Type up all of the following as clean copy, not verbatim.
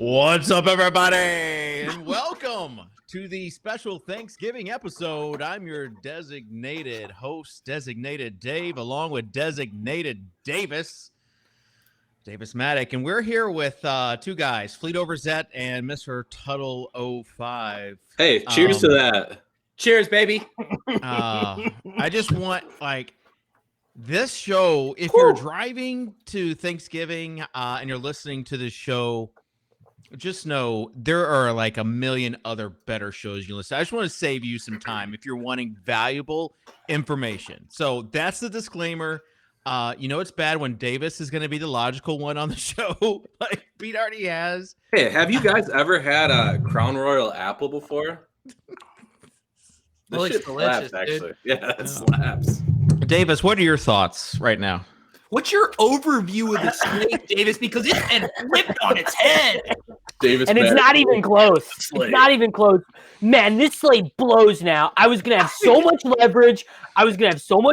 What's up, everybody, and welcome to the special Thanksgiving episode. I'm your designated host, Designated Dave, along with Designated Davis Mattek, and we're here with two guys, Fleet Overzet and Mr. Tuttle 05. Hey, cheers to that. Cheers, baby. I just want, this show, if you're driving to Thanksgiving and you're listening to this show, just know there are like a million other better shows you can listen to. I just want to save you some time if you're wanting valuable information. So that's the disclaimer. It's bad when Davis is going to be the logical one on the show, like Pete already has. Hey, have you guys ever had a Crown Royal apple before? This shit slaps, actually. Yeah, it slaps. Davis, what are your thoughts right now? What's your overview of the slate, Davis? Because it's been flipped on its head. Davis, and it's not even close. It's not even close. Man, this slate blows now. I was going to have so much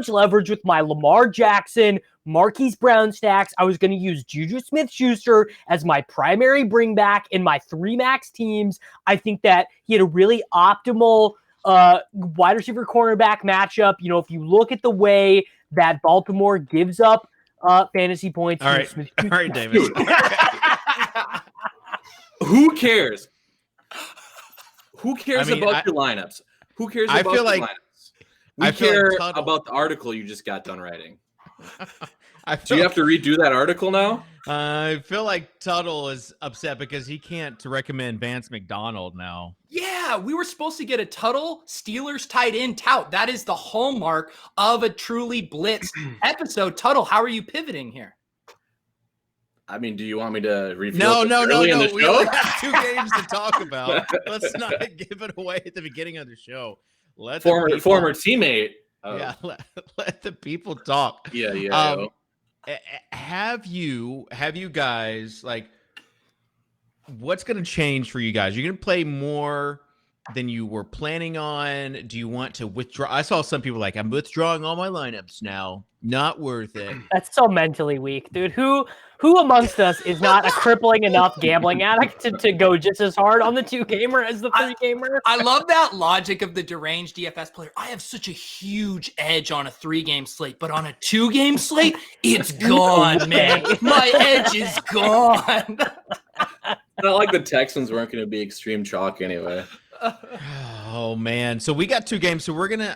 leverage. With my Lamar Jackson, Marquise Brown stacks. I was going to use Juju Smith-Schuster as my primary bringback in my 3 max teams. I think that he had a really optimal wide receiver cornerback matchup. You know, if you look at the way that Baltimore gives up fantasy points. All right, Davis. Who cares? Who cares about your lineups? Who cares about your lineups? We care about the article you just got done writing. Do you have to redo that article now? I feel like Tuttle is upset because he can't recommend Vance McDonald now. Yeah, we were supposed to get a Tuttle Steelers tight end tout. That is the hallmark of a truly blitz episode. Tuttle, how are you pivoting here? I mean, do you want me to review? No. We only have 2 games to talk about. Let's not give it away at the beginning of the show. Former teammate. Yeah, let the people talk. Yeah. Have you guys, what's going to change for you guys? You're going to play more than you were planning on? Do you want to withdraw? I saw some people I'm withdrawing all my lineups now. Not worth it. That's so mentally weak, dude. Who amongst us is not a crippling enough gambling addict to go just as hard on the 2-gamer as the 3-gamer? I love that logic of the deranged DFS player. I have such a huge edge on a 3-game slate, but on a 2-game slate, it's gone, man. My edge is gone. Not like the Texans weren't going to be extreme chalk anyway. Oh man! So we got 2 games. So we're gonna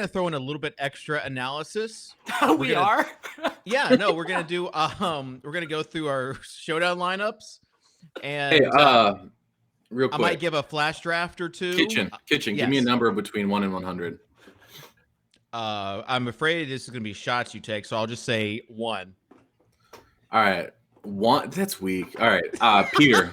throw in a little bit extra analysis. We are. Yeah, no, we're gonna do. We're gonna go through our showdown lineups, and real quick, I might give a flash draft or 2. Kitchen. Yes. Give me a number between 1 and 100. I'm afraid this is gonna be shots you take, so I'll just say 1. All right, 1. That's weak. All right, Peter.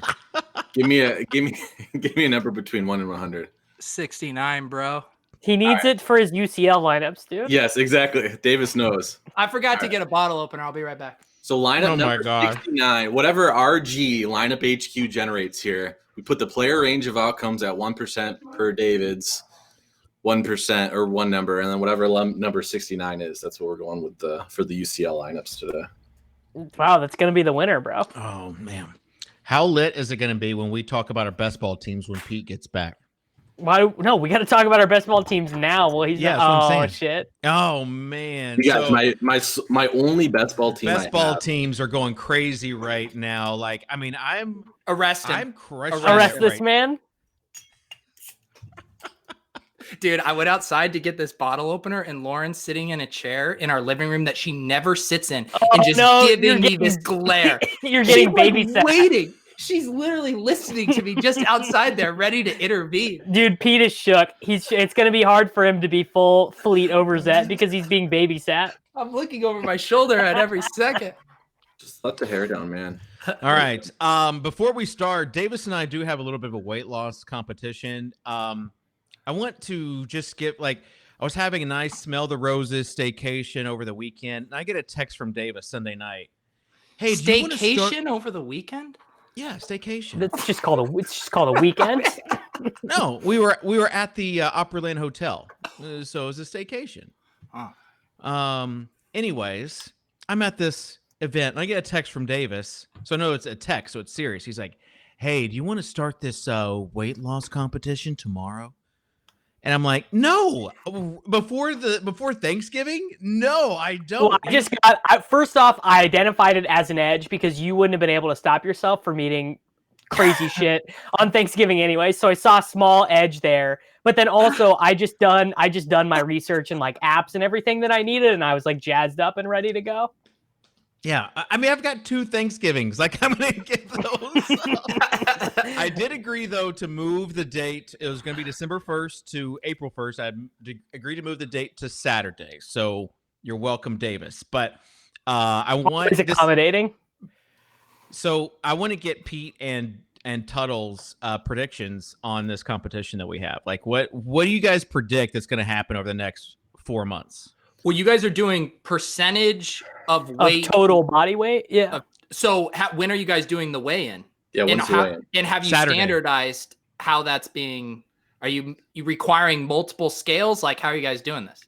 Give me a number between 1 and 100. 69, bro. He needs it for his UCL lineups, dude. Yes, exactly. Davis knows. I forgot to get a bottle opener. I'll be right back. So lineup number 69, whatever RG lineup HQ generates here, we put the player range of outcomes at 1% per David's 1% or 1 number, and then whatever number 69 is, that's what we're going with for the UCL lineups today. Wow, that's gonna be the winner, bro. Oh man. How lit is it going to be when we talk about our best ball teams when Pete gets back? Why? No, we got to talk about our best ball teams now. Well, he's shit. Oh man, yeah. So, my only best ball team. Best ball teams are going crazy right now. I'm arrested. I'm crushing. Arrest this man. Dude, I went outside to get this bottle opener, and Lauren's sitting in a chair in our living room that she never sits in, and just giving me this glare. You're getting babysat. Waiting. She's literally listening to me just outside there, ready to intervene. Dude, Pete is shook. It's going to be hard for him to be full Fleet Overzet because he's being babysat. I'm looking over my shoulder at every second. Just let the hair down, man. All right. Before we start, Davis and I do have a little bit of a weight loss competition. I want to just get I was having a nice smell the roses staycation over the weekend, and I get a text from Davis Sunday night. Hey, staycation over the weekend? Yeah, staycation. It's just called a weekend. No, we were at the Opryland Hotel, so it was a staycation. Oh. Anyways, I'm at this event, and I get a text from Davis. So I know it's a text, so it's serious. He's like, "Hey, do you want to start this weight loss competition tomorrow?" And I'm like, "No, before Thanksgiving? No, I don't." Well, first off, I identified it as an edge because you wouldn't have been able to stop yourself from eating crazy shit on Thanksgiving anyway. So I saw a small edge there. But then also I just done my research and like apps and everything that I needed, and I was like jazzed up and ready to go. Yeah, I mean, I've got 2 Thanksgivings. Like, I'm going to get those. I did agree, though, to move the date. It was going to be December 1st to April 1st. I agreed to move the date to Saturday. So you're welcome, Davis. But I want... Is accommodating? So I want to get Pete and Tuttle's predictions on this competition that we have. Like, what do you guys predict that's going to happen over the next 4 months? Well, you guys are doing percentage of weight, of total body weight. Yeah. So when are you guys doing the weigh-in? Yeah, when's the weigh-in? And have you Saturday. standardized how that's being? Are you requiring multiple scales? Like, how are you guys doing this?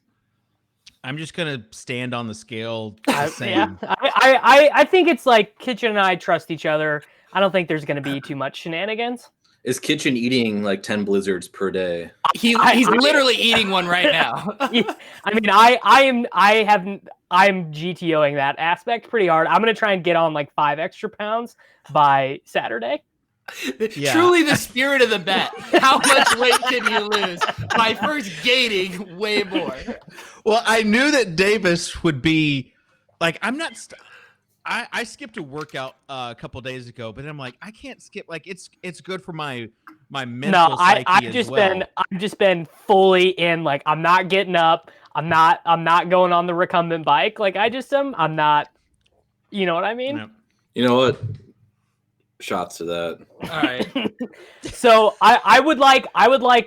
I'm just gonna stand on the scale. The same. Yeah. I think it's like Kitchen and I trust each other. I don't think there's going to be too much shenanigans. Is Kitchen eating like 10 blizzards per day? He's literally eating one right now. I mean, I'm GTOing that aspect pretty hard. I'm going to try and get on like 5 extra pounds by Saturday. Yeah. Truly the spirit of the bet. How much weight can you lose by first gaining way more? Well, I knew that Davis would be like, I'm not. I skipped a workout a couple days ago, but I'm like, I can't skip. Like, it's good for my mental psyche I've just been fully in. Like, I'm not getting up. I'm not going on the recumbent bike. Like, I'm not. You know what I mean? No. You know what? Shots to that. All right. So I would like Overzet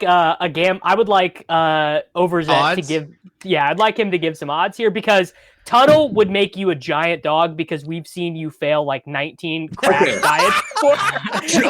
odds? to give. Yeah, I'd like him to give some odds here because Tuttle would make you a giant dog because we've seen you fail like 19 crash diets.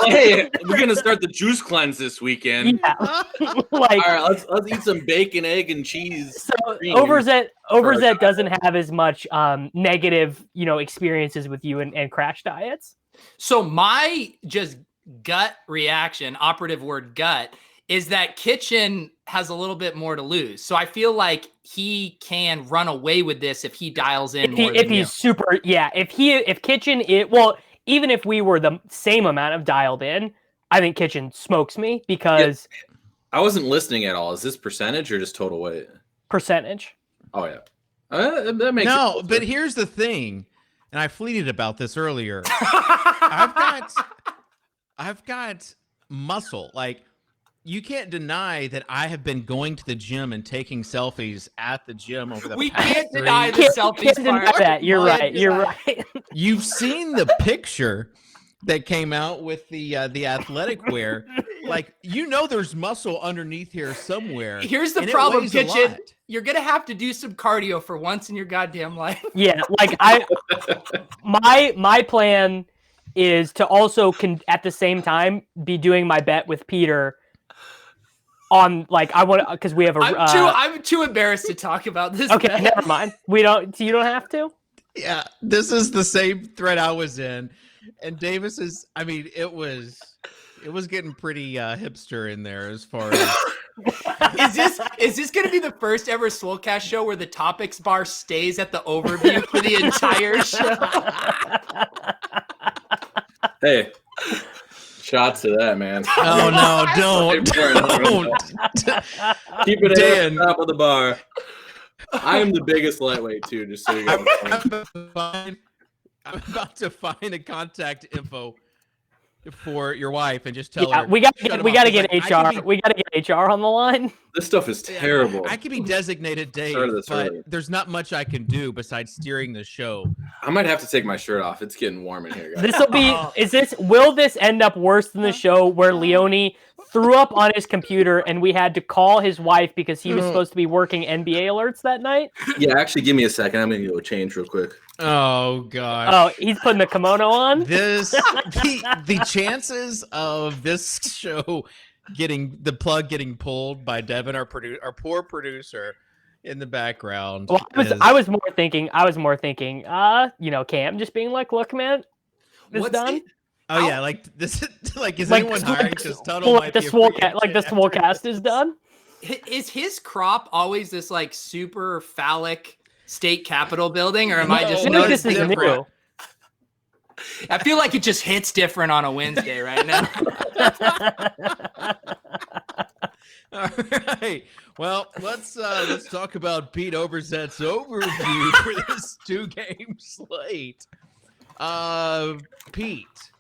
Hey, we're gonna start the juice cleanse this weekend. Yeah. All right, let's eat some bacon, egg, and cheese. So Overzet doesn't have as much negative, experiences with you and crash diets. So my just gut reaction, operative word gut, is that Kitchen has a little bit more to lose. So I feel like he can run away with this if he dials in more than you. If Kitchen even if we were the same amount of dialed in, I think Kitchen smokes me because I wasn't listening at all. Is this percentage or just total weight? Percentage. Oh yeah. That makes No, but here's the thing, and I fleeted about this earlier. I've got muscle. Like, you can't deny that I have been going to the gym and taking selfies at the gym over the We past can't 3 deny the Can't selfies deny part. that. You're right. You've seen the picture that came out with the athletic wear. Like, there's muscle underneath here somewhere. Here's the and it problem, weighs a Kitchen. lot. You're gonna have to do some cardio for once in your goddamn life. Yeah, like my plan is to also at the same time be doing my bet with Peter on because we have a. I'm too embarrassed to talk about this. Okay, bet. never mind. You don't have to. Yeah, this is the same thread I was in, and Davis is. I mean, it was getting pretty hipster in there as far as. Is this going to be the first ever Swolecast show where the topics bar stays at the overview for the entire show? Hey, shots to that, man. Oh no! Don't. Keep it Dan. at the top of the bar. I am the biggest lightweight too, just so you guys know. I'm about to find a contact info for your wife and just tell her. We got shut him to off. get HR. We got to get HR on the line. This stuff is terrible. I could be designated Dave, but there's not much I can do besides steering the show. I might have to take my shirt off. It's getting warm in here, guys. Will this end up worse than the show where Leone threw up on his computer and we had to call his wife because he was supposed to be working NBA alerts that night? Yeah, actually, give me a second. I'm going to go change real quick. Oh gosh. Oh, he's putting the kimono on? The chances of this show getting pulled by Devin, our poor producer, in the background. Well, I was more thinking, Cam just being like, look, man, this is done. Oh yeah, like this. Like, is anyone hiring? Because Tuttle might the be a free agent the Swolecast is done. Is his crop always this like super phallic state capitol building, or am I just noticing this is new? I feel like it just hits different on a Wednesday right now. All right. Well, let's talk about Pete Overzet's overview for this 2-game slate. Pete,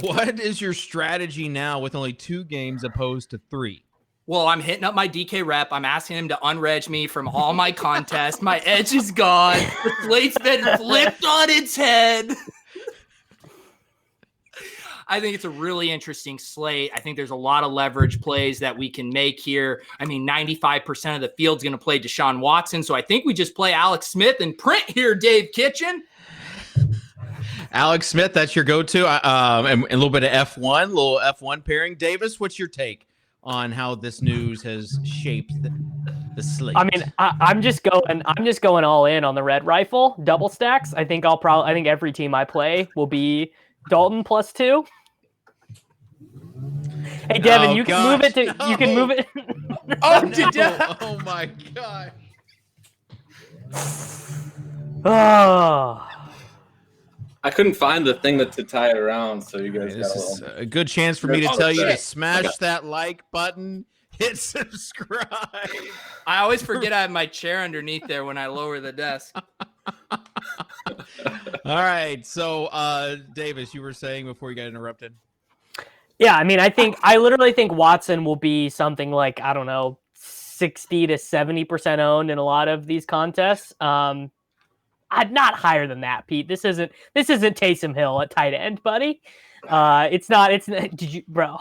what is your strategy now with only 2 games opposed to 3? Well, I'm hitting up my DK rep. I'm asking him to unreg me from all my contests. My edge is gone. The slate's been flipped on its head. I think it's a really interesting slate. I think there's a lot of leverage plays that we can make here. I mean, 95% of the field's going to play Deshaun Watson. So I think we just play Alex Smith and print here, Dave Kitchen. Alex Smith, that's your go-to. And a little bit of F1, little F1 pairing. Davis, what's your take on how this news has shaped the slate? I mean, I'm just going all in on the red rifle double stacks. I think every team I play will be Dalton +2. Hey Devin, you can move it to. No. You can move it. Oh my god. Oh. I couldn't find the thing to tie it around, so you guys this is a good chance for me to tell you to smash that like button, hit subscribe. I always forget I have my chair underneath there when I lower the desk. All right, so Davis, you were saying before you got interrupted. Yeah, I mean, I literally think Watson will be something like, I don't know, 60 to 70% owned in a lot of these contests. I'd not higher than that, Pete. This isn't Taysom Hill at tight end, buddy. It's not. Did you, bro?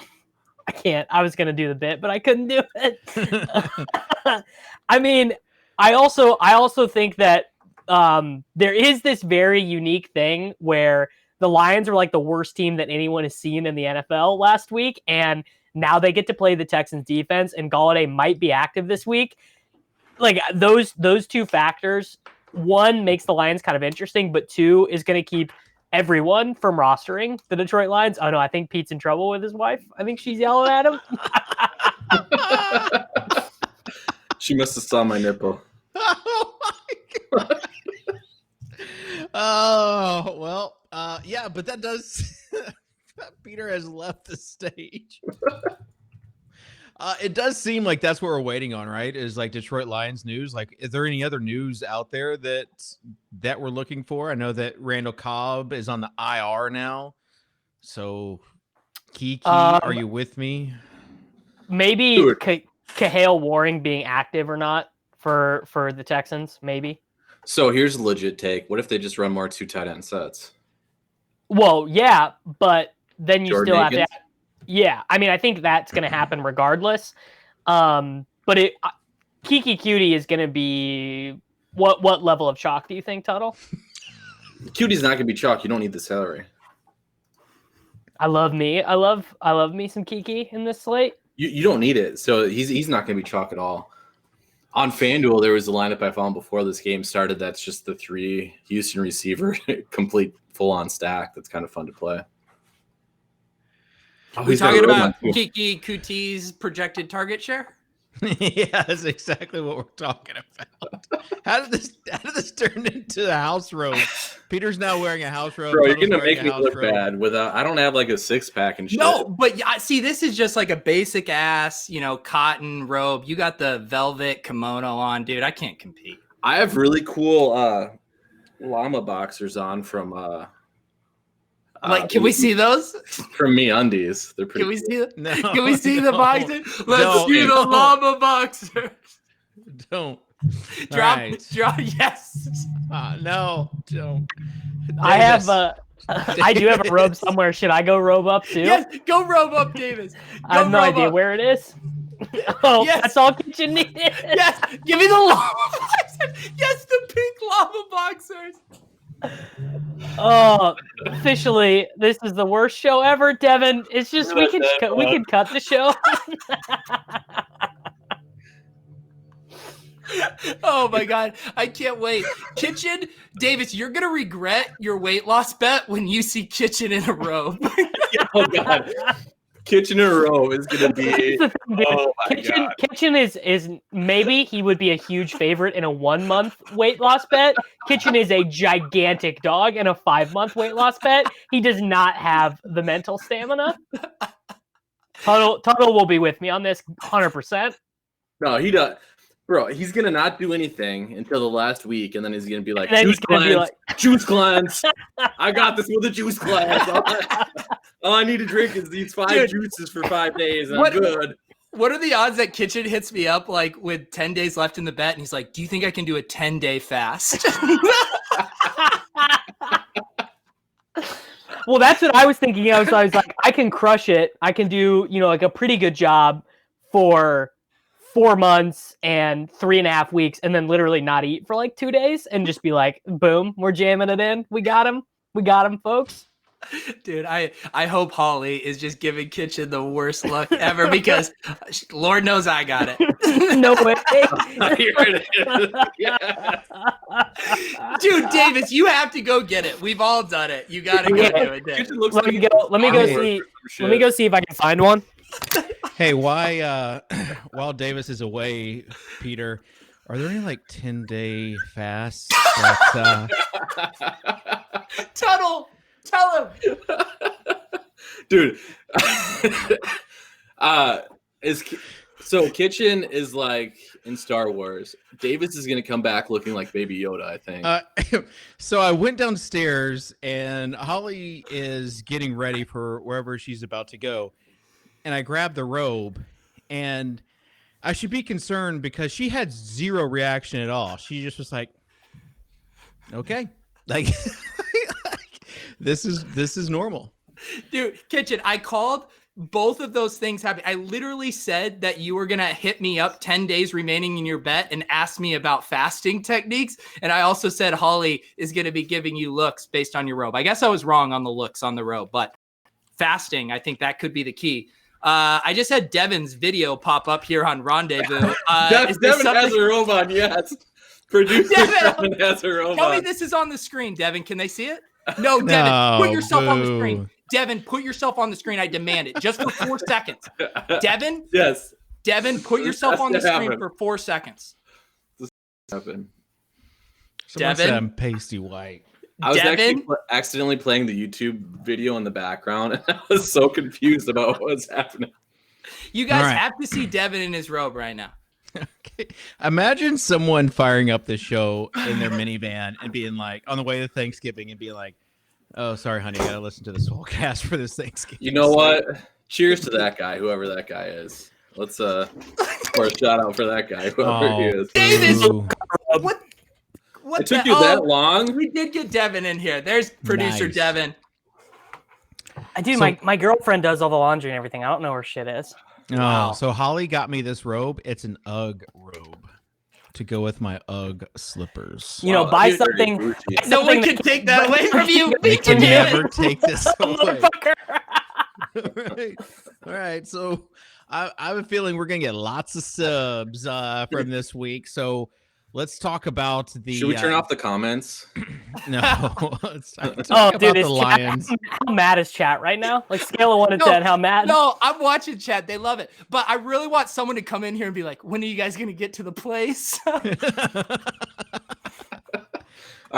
I can't. I was gonna do the bit, but I couldn't do it. I mean, I also think that there is this very unique thing where the Lions are like the worst team that anyone has seen in the NFL last week, and now they get to play the Texans defense, and Golladay might be active this week. Like those 2 factors, 1 makes the Lions kind of interesting, but 2 is going to keep everyone from rostering the Detroit Lions. Oh no, I think Pete's in trouble with his wife. I think she's yelling at him. She must have saw my nipple. Oh my god. Oh well. Yeah, but that does. Peter has left the stage. It does seem like that's what we're waiting on, right? Is like Detroit Lions news. Like, is there any other news out there that we're looking for? I know that Randall Cobb is on the IR now. So, Kiki, are you with me? Maybe Kahale Warring being active or not for the Texans, maybe. So here's a legit take. What if they just run more 2 tight end sets? Well, yeah, but then you Jordan still Akins? have to. Yeah, I mean, I think that's going to happen regardless. But Kiki Cutie is going to be what level of chalk do you think, Tuttle? Cutie's not going to be chalk. You don't need the salary. I love me some Kiki in this slate. You don't need it. So he's not going to be chalk at all. On FanDuel, there was a lineup I found before this game started. That's just the 3 Houston receiver, complete full-on stack. That's kind of fun to play. Are we talking about Kiki Cutie's projected target share? Yeah, that's exactly what we're talking about. How did this turn into a house robe? Peter's now wearing a house robe. Bro, you're gonna make me look bad without. I don't have like a 6-pack and shit. No, but see, this is just like a basic ass, cotton robe. You got the velvet kimono on, dude. I can't compete. I have really cool llama boxers on from can we see those? From MeUndies. They're pretty. Can we see them? No, Can we see the boxers? Let's No, see the no. llama boxers. Don't. Drop, Right. yes. No, don't. I have Davis. I do have a robe somewhere. Should I go robe up too? Yes, go robe up, Davis. I have no idea where it is. Oh, Yes. that's all Kitchen needed. Yes, give me the llama boxers. Yes, the pink llama boxers. Oh, officially, this is the worst show ever, Devin. It's just we can cut the show. Oh my God. I can't wait. Kitchen, Davis, you're going to regret your weight loss bet when you see Kitchen in a robe. Oh God. Kitchen in a row is going to be. Oh my God. Kitchen is maybe he would be a huge favorite in a 1 month weight loss bet. Kitchen is a gigantic dog in a 5 month weight loss bet. He does not have the mental stamina. Tuttle will be with me on this 100%. No, he does. Bro, he's going to not do anything until the last week, and then he's going to be like, juice cleanse. I got this with a juice cleanse. All I need to drink is these 5 juices for 5 days, and I'm good. What are the odds that Kitchen hits me up like with 10 days left in the bet, and he's like, do you think I can do a 10-day fast? Well, that's what I was thinking. I was like, I can crush it. I can do, like a pretty good job for 4 months and 3.5 weeks, and then literally not eat for like 2 days and just be like, boom, we're jamming it in. We got him, folks. Dude, I hope Holly is just giving Kitchen the worst luck ever because Lord knows I got it. No way. Here it is. Yeah. Dude, Davis, you have to go get it. We've all done it. You got to go do it. Let me go see if I can find one. Hey, while Davis is away, Peter, are there any like 10-day fasts? Tuttle, tell him. Dude. So Kitchen is like in Star Wars. Davis is going to come back looking like Baby Yoda, I think. So I went downstairs and Holly is getting ready for wherever she's about to go. And I grabbed the robe, and I should be concerned because she had zero reaction at all. She just was like, okay, like this is normal. Dude, Kitchen, I called both of those things happened. I literally said that you were going to hit me up 10 days remaining in your bet and ask me about fasting techniques. And I also said Holly is going to be giving you looks based on your robe. I guess I was wrong on the looks on the robe, but fasting, I think that could be the key. I just had Devin's video pop up here on Rendezvous. Devin has a robe on, yes. Producer Devin has a robe on. Tell me this is on the screen, Devin. Can they see it? No, Devin, put yourself on the screen. Devin, put yourself on the screen. I demand it. Just for 4 seconds. Devin? Yes. Devin, put yourself on the screen for 4 seconds. This happened. Someone said I'm pasty white. I was actually accidentally playing the YouTube video in the background, and I was so confused about what was happening. You guys have to see Devin in his robe right now. Okay. Imagine someone firing up the show in their minivan and being like, on the way to Thanksgiving, and being like, oh, sorry, honey, I got to listen to the Swolecast for this Thanksgiving. You know what? Cheers to that guy, whoever that guy is. Let's pour a shout out for that guy, whoever he is. Davis! What it took you that long? We did get Devin in here. There's producer Devin. My girlfriend does all the laundry and everything. I don't know where shit is. Wow. So Holly got me this robe. It's an UGG robe to go with my UGG slippers. Buy something. No one can take that away from you. They can never take this away. All right. So I have a feeling we're going to get lots of subs from this week. So let's talk about the. Should we turn off the comments? No. The Lions. How mad is chat right now? Like scale of 1 to 10, how mad? No, I'm watching chat. They love it. But I really want someone to come in here and be like, when are you guys going to get to the place? All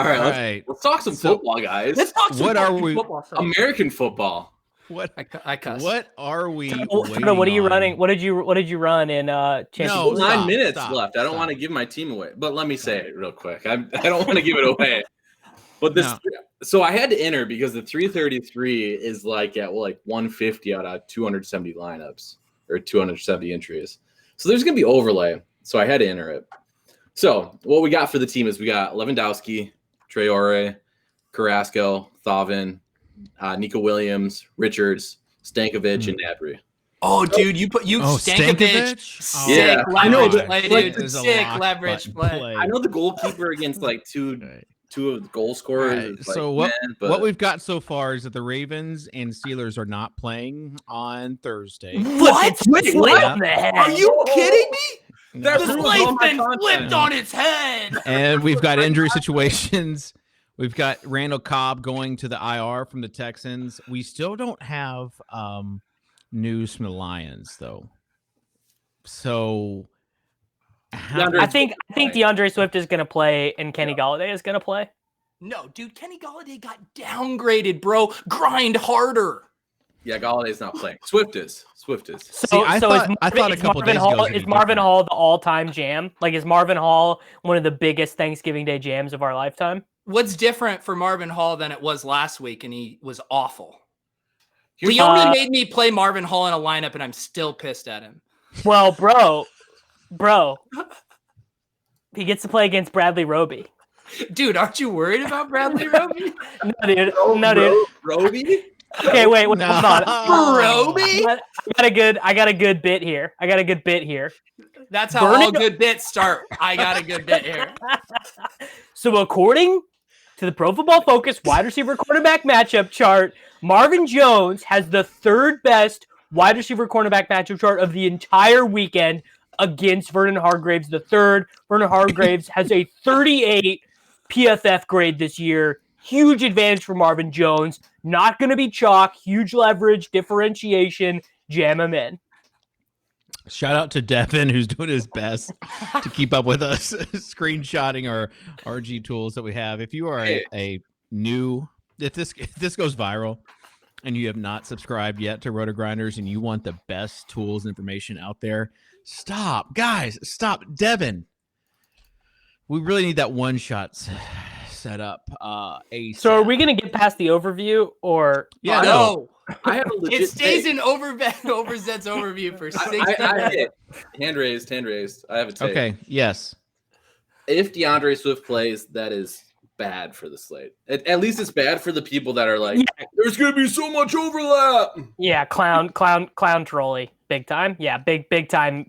right. Let's talk some football, guys. Let's talk some football. American football. What? I cuss. What are we? What are you running? What did you run in championship? No, 9 minutes left. I don't want to give my team away, but let me say it real quick. I don't want to give it away. But so I had to enter because the 333 is like at 150 out of 270 lineups or 270 entries. So there's gonna be overlay. So I had to enter it. So what we got for the team is we got Lewandowski, Traore, Carrasco, Thauvin, Nico Williams, Richards, Stankovic, and Nabry. Oh, dude, Stankovic. Sick leverage play, dude. Sick leverage play. I know the goalkeeper against two of the goal scorers. Right. So what we've got so far is that the Ravens and Steelers are not playing on Thursday. What? Wait, what? Are you kidding me? The slate's been flipped on its head. And we've got injury situations. We've got Randall Cobb going to the IR from the Texans. We still don't have news from the Lions, though. So I think DeAndre Swift is going to play and Kenny Golladay is going to play. No, dude, Kenny Golladay got downgraded, bro. Grind harder. Yeah, Galladay's not playing. Swift is. So I thought a couple days ago. Is Marvin Hall the all-time jam? Like, is Marvin Hall one of the biggest Thanksgiving Day jams of our lifetime? What's different for Marvin Hall than it was last week, and he was awful? Leone made me play Marvin Hall in a lineup, and I'm still pissed at him. Well, bro, he gets to play against Bradley Roby. Dude, aren't you worried about Bradley Roby? No, dude. Roby? Okay, wait, hold on. Roby? I got a good bit here. That's how all good bits start. I got a good bit here. So according to the Pro Football Focus wide receiver quarterback matchup chart, Marvin Jones has the third best wide receiver cornerback matchup chart of the entire weekend against Vernon Hargreaves the third. Vernon Hargreaves has a 38 PFF grade this year. Huge advantage for Marvin Jones. Not going to be chalk. Huge leverage, differentiation. Jam him in. Shout out to Devin, who's doing his best to keep up with us, screenshotting our RG tools that we have. If you are a new, if this goes viral and you have not subscribed yet to RotoGrinders and you want the best tools and information out there, stop. Devin. We really need that one shot set up. So are we going to get past the overview or? Yeah, no. I have a legit it stays in Overzet's overview for 6 minutes. Hand raised. I have a take. Okay, yes. If DeAndre Swift plays, that is bad for the slate. At least it's bad for the people that are like, there's going to be so much overlap. Yeah, clown trolley. Big time. Yeah, big time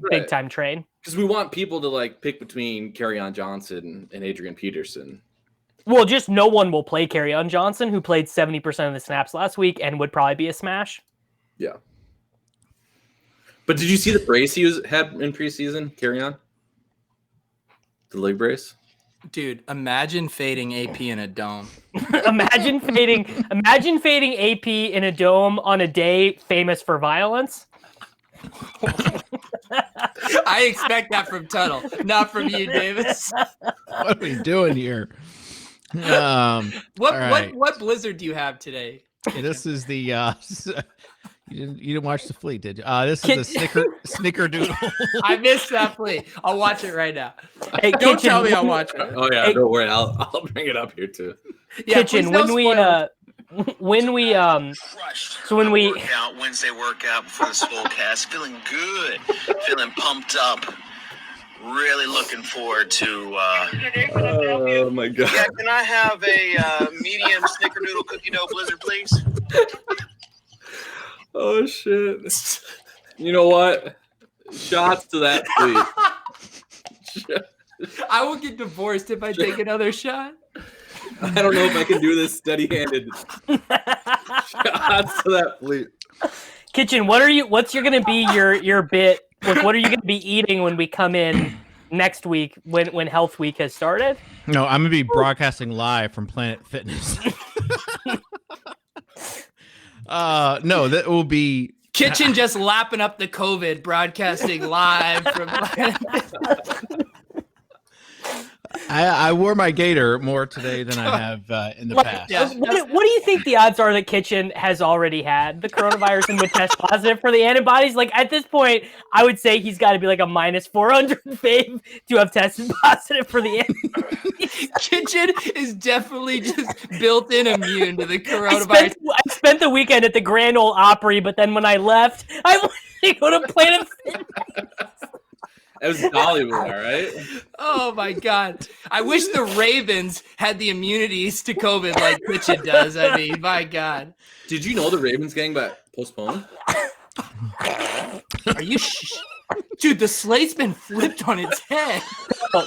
train. Because we want people to like pick between Kerryon Johnson and Adrian Peterson. Well, just no one will play Kerryon Johnson, who played 70% of the snaps last week and would probably be a smash. Yeah. But did you see the brace he had in preseason, Kerryon? The leg brace? Dude, imagine fading AP in a dome. Imagine fading AP in a dome on a day famous for violence. I expect that from Tuttle, not from you, Davis. What are we doing here? What blizzard do you have today? This is the you didn't watch the fleet, did you? This is the snickerdoodle. I missed that fleet. I'll watch it right now. Hey, don't tell me I'll watch it. Oh yeah, don't worry. I'll bring it up here too. Yeah, Kitchen, when we Wednesday workout before the Swolecast, feeling good, feeling pumped up. Really looking forward to. Oh my god! Yeah, can I have a medium snickerdoodle cookie dough blizzard, please? Oh shit! You know what? Shots to that, please. I will get divorced if I take another shot. I don't know if I can do this steady-handed. Shots to that, please. Kitchen, what's going to be your bit? What are you going to be eating when we come in next week when Health Week has started? No, I'm going to be broadcasting live from Planet Fitness. No, that will be Kitchen just lapping up the COVID, broadcasting live from Planet Fitness. I wore my gator more today than I have in the past. Yeah. What do you think the odds are that Kitchen has already had the coronavirus and would test positive for the antibodies? Like at this point, I would say he's got to be like a minus 400 fave to have tested positive for the antibodies. Kitchen is definitely just built-in immune to the coronavirus. I spent the weekend at the Grand Ole Opry, but then when I left, I wanted to go to Planet Fitness. It was Dollywood, all right? Oh, my God. I wish the Ravens had the immunities to COVID like Kitchen does. I mean, my God. Did you know the Ravens gang got postponed? Are you Dude, the slate's been flipped on its head.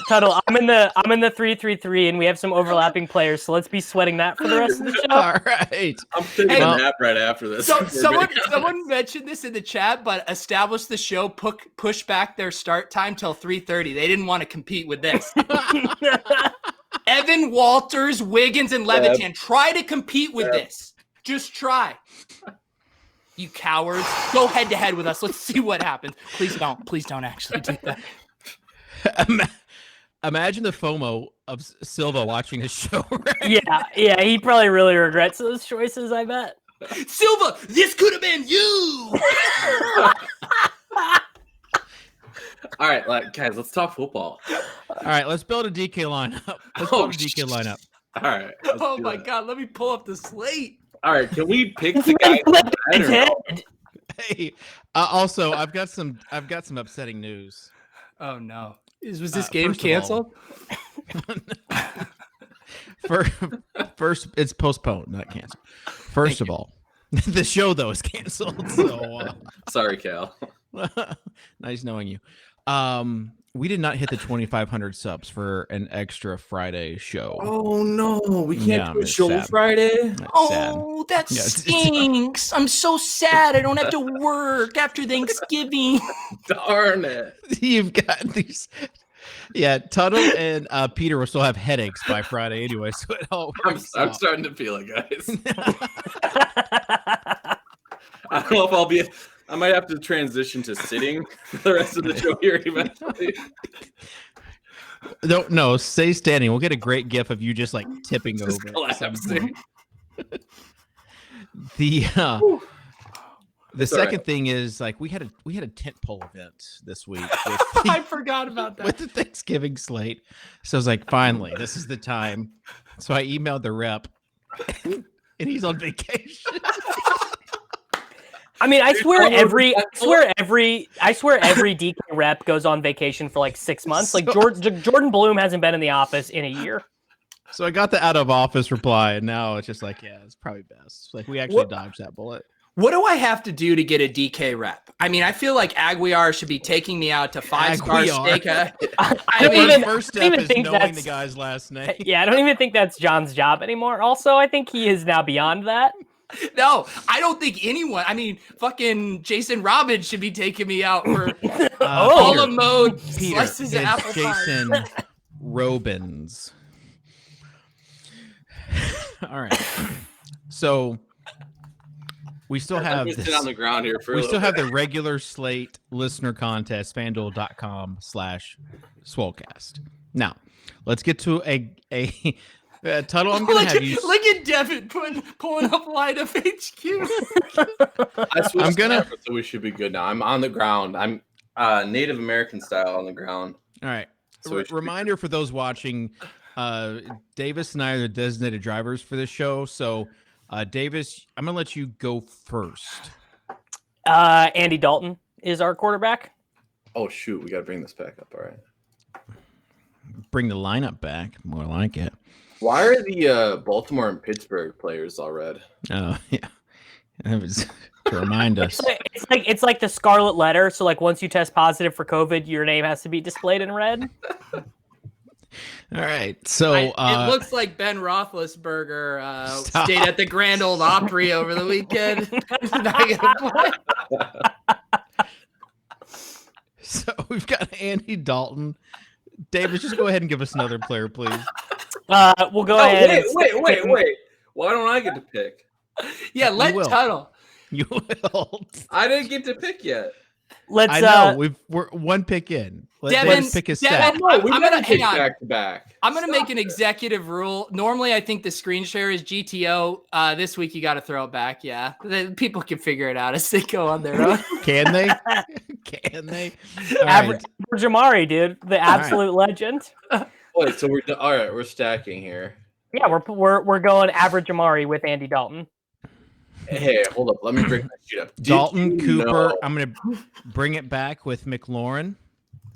Tuttle, I'm in the 3-3-3, and we have some overlapping players, so let's be sweating that for the rest of the show. All right. I'm taking a nap right after this. So someone mentioned this in the chat, but established the show, push back their start time till 3:30. They didn't want to compete with this. Evan, Walters, Wiggins, and Levitan, try to compete with this. Just try. You cowards. Go head to head with us. Let's see what happens. Please don't. Please don't actually do that. Imagine the FOMO of Silva watching this show. Right? Yeah, he probably really regrets those choices, I bet. Silva, this could have been you. All right, guys, let's talk football. All right, let's build a DK lineup. All right. Oh my God, let me pull up the slate. All right, can we pick the guy? Hey, also, I've got some upsetting news. Oh no. Was this game canceled? First, it's postponed, not canceled. First of all, the show though is canceled. So sorry, Cal. Nice knowing you. We did not hit the 2,500 subs for an extra Friday show. Oh no, we can't do a show sad. Friday. That stinks. I'm so sad. I don't have to work after Thanksgiving. Darn it. You've got these. Yeah, Tuttle and Peter will still have headaches by Friday anyway, so it all works I'm out. starting to feel it, guys. I don't know if I might have to transition to sitting for the rest of the show here eventually. No, stay standing. We'll get a great gif of you just like tipping Just over. collapsing. The second thing is like we had a tent pole event this week. I forgot about that. With the Thanksgiving slate. So I was like, finally, this is the time. So I emailed the rep and he's on vacation. I mean, I swear every DK rep goes on vacation for like 6 months. Like Jordan Bloom hasn't been in the office in a year. So I got the out of office reply, and now it's just like, yeah, it's probably best. Like we actually dodged that bullet. What do I have to do to get a DK rep? I mean, I feel like Aguiar should be taking me out to 5-star steak. First step is knowing the guy's last name. Yeah, I don't even think that's John's job anymore. Also, I think he is now beyond that. No, I don't think anyone. I mean, fucking Jason Robbins should be taking me out for Olive mode slices of apple pie. Jason Robins. All right. So we still have this on the ground here for we still have the regular slate listener contest, FanDuel.com/Swolecast. Now, let's get to a Tuttle, I'm going to have you... Look at Devin pulling up lineup HQ. I'm going to... So we should be good now. I'm on the ground. I'm Native American style on the ground. All right. So reminder for those watching, Davis and I are the designated drivers for this show. So, Davis, I'm going to let you go first. Andy Dalton is our quarterback. Oh, shoot. We got to bring this back up. All right. Bring the lineup back. More like it. Why are the Baltimore and Pittsburgh players all red? Oh, yeah. That was to remind us. It's like the scarlet letter. So like once you test positive for COVID, your name has to be displayed in red. All right. So it looks like Ben Roethlisberger stayed at the Grand Ole Opry over the weekend. Not gonna play. So we've got Andy Dalton. David, just go ahead and give us another player, please. We'll go ahead. Wait. Why don't I get to pick? Yeah, let Tuttle. You will. I didn't get to pick yet. I know. We're one pick in. Let's pick a stack. I'm gonna hang on. Back to back. I'm gonna make an executive rule. Normally, I think the screen share is GTO. This week, you got to throw it back. Yeah, people can figure it out as they go on their own. Can they? Can they? Average Jamari, dude, the absolute legend. Wait, so all right. We're stacking here. Yeah, we're going average Jamari with Andy Dalton. Hey, hold up. Let me bring that shit up. Dalton, Cooper. I'm going to bring it back with McLaurin.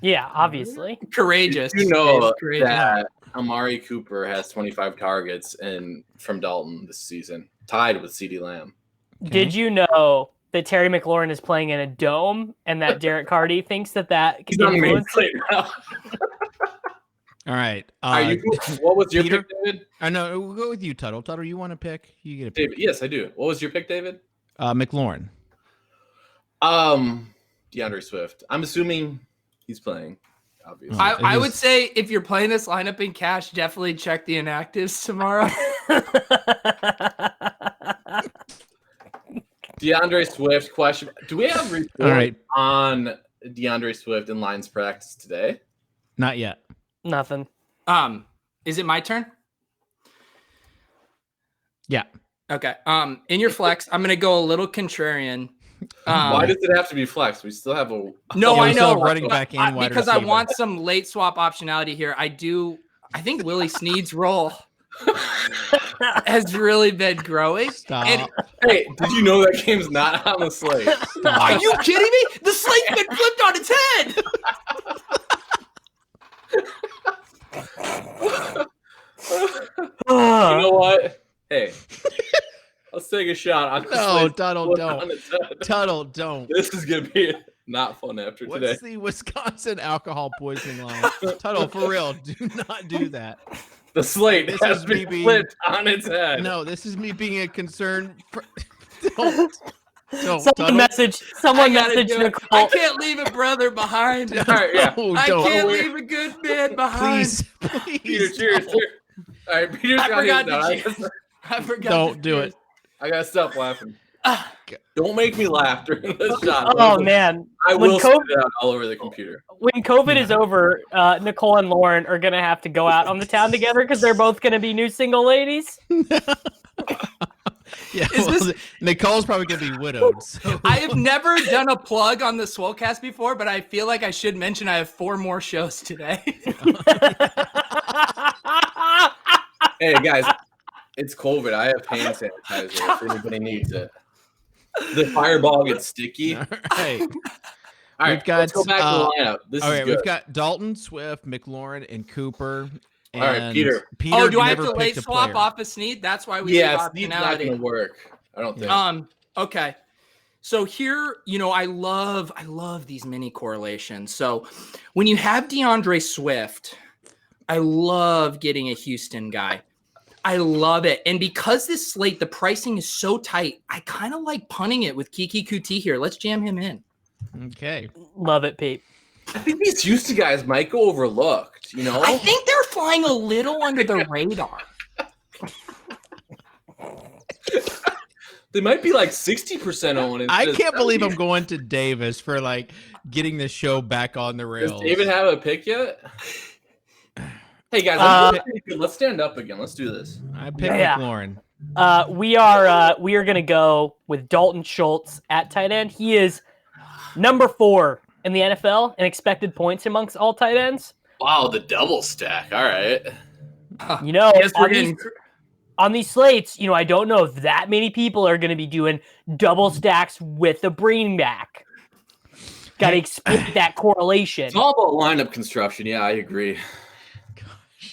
Yeah, obviously. Courageous. You know that Amari Cooper has 25 targets from Dalton this season, tied with CeeDee Lamb. Okay. Did you know that Terry McLaurin is playing in a dome, and that Derek Carty thinks that He's can on the main influence. slate now. All right. Are you? What was your Peter? pick, David? I know. We'll go with you, Tuttle. Tuttle, you want to pick? You get a pick. David, yes, I do. What was your pick, David? McLaurin. DeAndre Swift. I'm assuming he's playing. Obviously, I would say if you're playing this lineup in cash, definitely check the inactives tomorrow. DeAndre Swift question. Do we have report on DeAndre Swift in lines practice today? Not yet. Nothing. Is it my turn? Yeah. Okay. In your flex, I'm gonna go a little contrarian. Why does it have to be flex? We still have a No, Yeah, I we still know. have running back and wide because I receiver. want some late swap optionality here. I think Willie Snead's role has really been growing. Stop. And- Hey, did you know that game's not on the slate? Are you kidding me? The slate's been flipped on its head. You know what? Hey, let's take a shot on the No, slate. Tuttle, don't. Tuttle, don't. This is gonna be not fun after today. What's the Wisconsin alcohol poisoning line? Tuttle, for real, do not do that. The slate This has is been me being- flipped on its head. No, this is me being a concern. Don't. Someone Tuttle. message Nicole. I can't leave a brother behind. All right, yeah. No, I don't. can't leave a good man behind. Please, Peter, please. cheers. don't. All right, Peter's I got forgot his down. to cheers. I forgot. Don't to do cheers. it. I gotta stop laughing. Ah. Don't make me laugh during this shot. Oh man, I when will COVID- spit it out all over the computer. when COVID is over, Nicole and Lauren are gonna have to go out on the town together because they're both gonna be new single ladies. Yeah, Is this- Nicole's probably gonna be widowed. So. I have never done a plug on the Swolecast before, but I feel like I should mention I have 4 more shows today. Hey guys, it's COVID. I have hand sanitizer if anybody needs it. The fireball gets sticky. All right. All right, We've got, let's go back to the lineup. This All is right, good. we've got Dalton, Swift, McLaurin, and Cooper. And All right, Peter. Oh, do I have never to late picked a swap player. off a Snead? That's why we Yeah, leave Snead's not optionality. gonna work. I don't think. Okay. So here, I love these mini correlations. So when you have DeAndre Swift, I love getting a Houston guy. I love it. And because this slate, the pricing is so tight, I kind of like punting it with Kiki Kuti here. Let's jam him in. Okay. Love it, Pete. I think these Houston guys might go overlooked. I think they're flying a little under the radar. They might be like 60% owned. I can't believe I'm going to Davis for getting the show back on the rails. Does David have a pick yet? Hey guys, let's stand up again. Let's do this. I picked Yeah. McLaurin. We are gonna go with Dalton Schultz at tight end. He is number 4 in the NFL in expected points amongst all tight ends. Wow, the double stack. All right. Yes, we're getting on these slates, I don't know if that many people are going to be doing double stacks with the bring back. Got to explain that correlation. It's all about lineup construction. Yeah, I agree.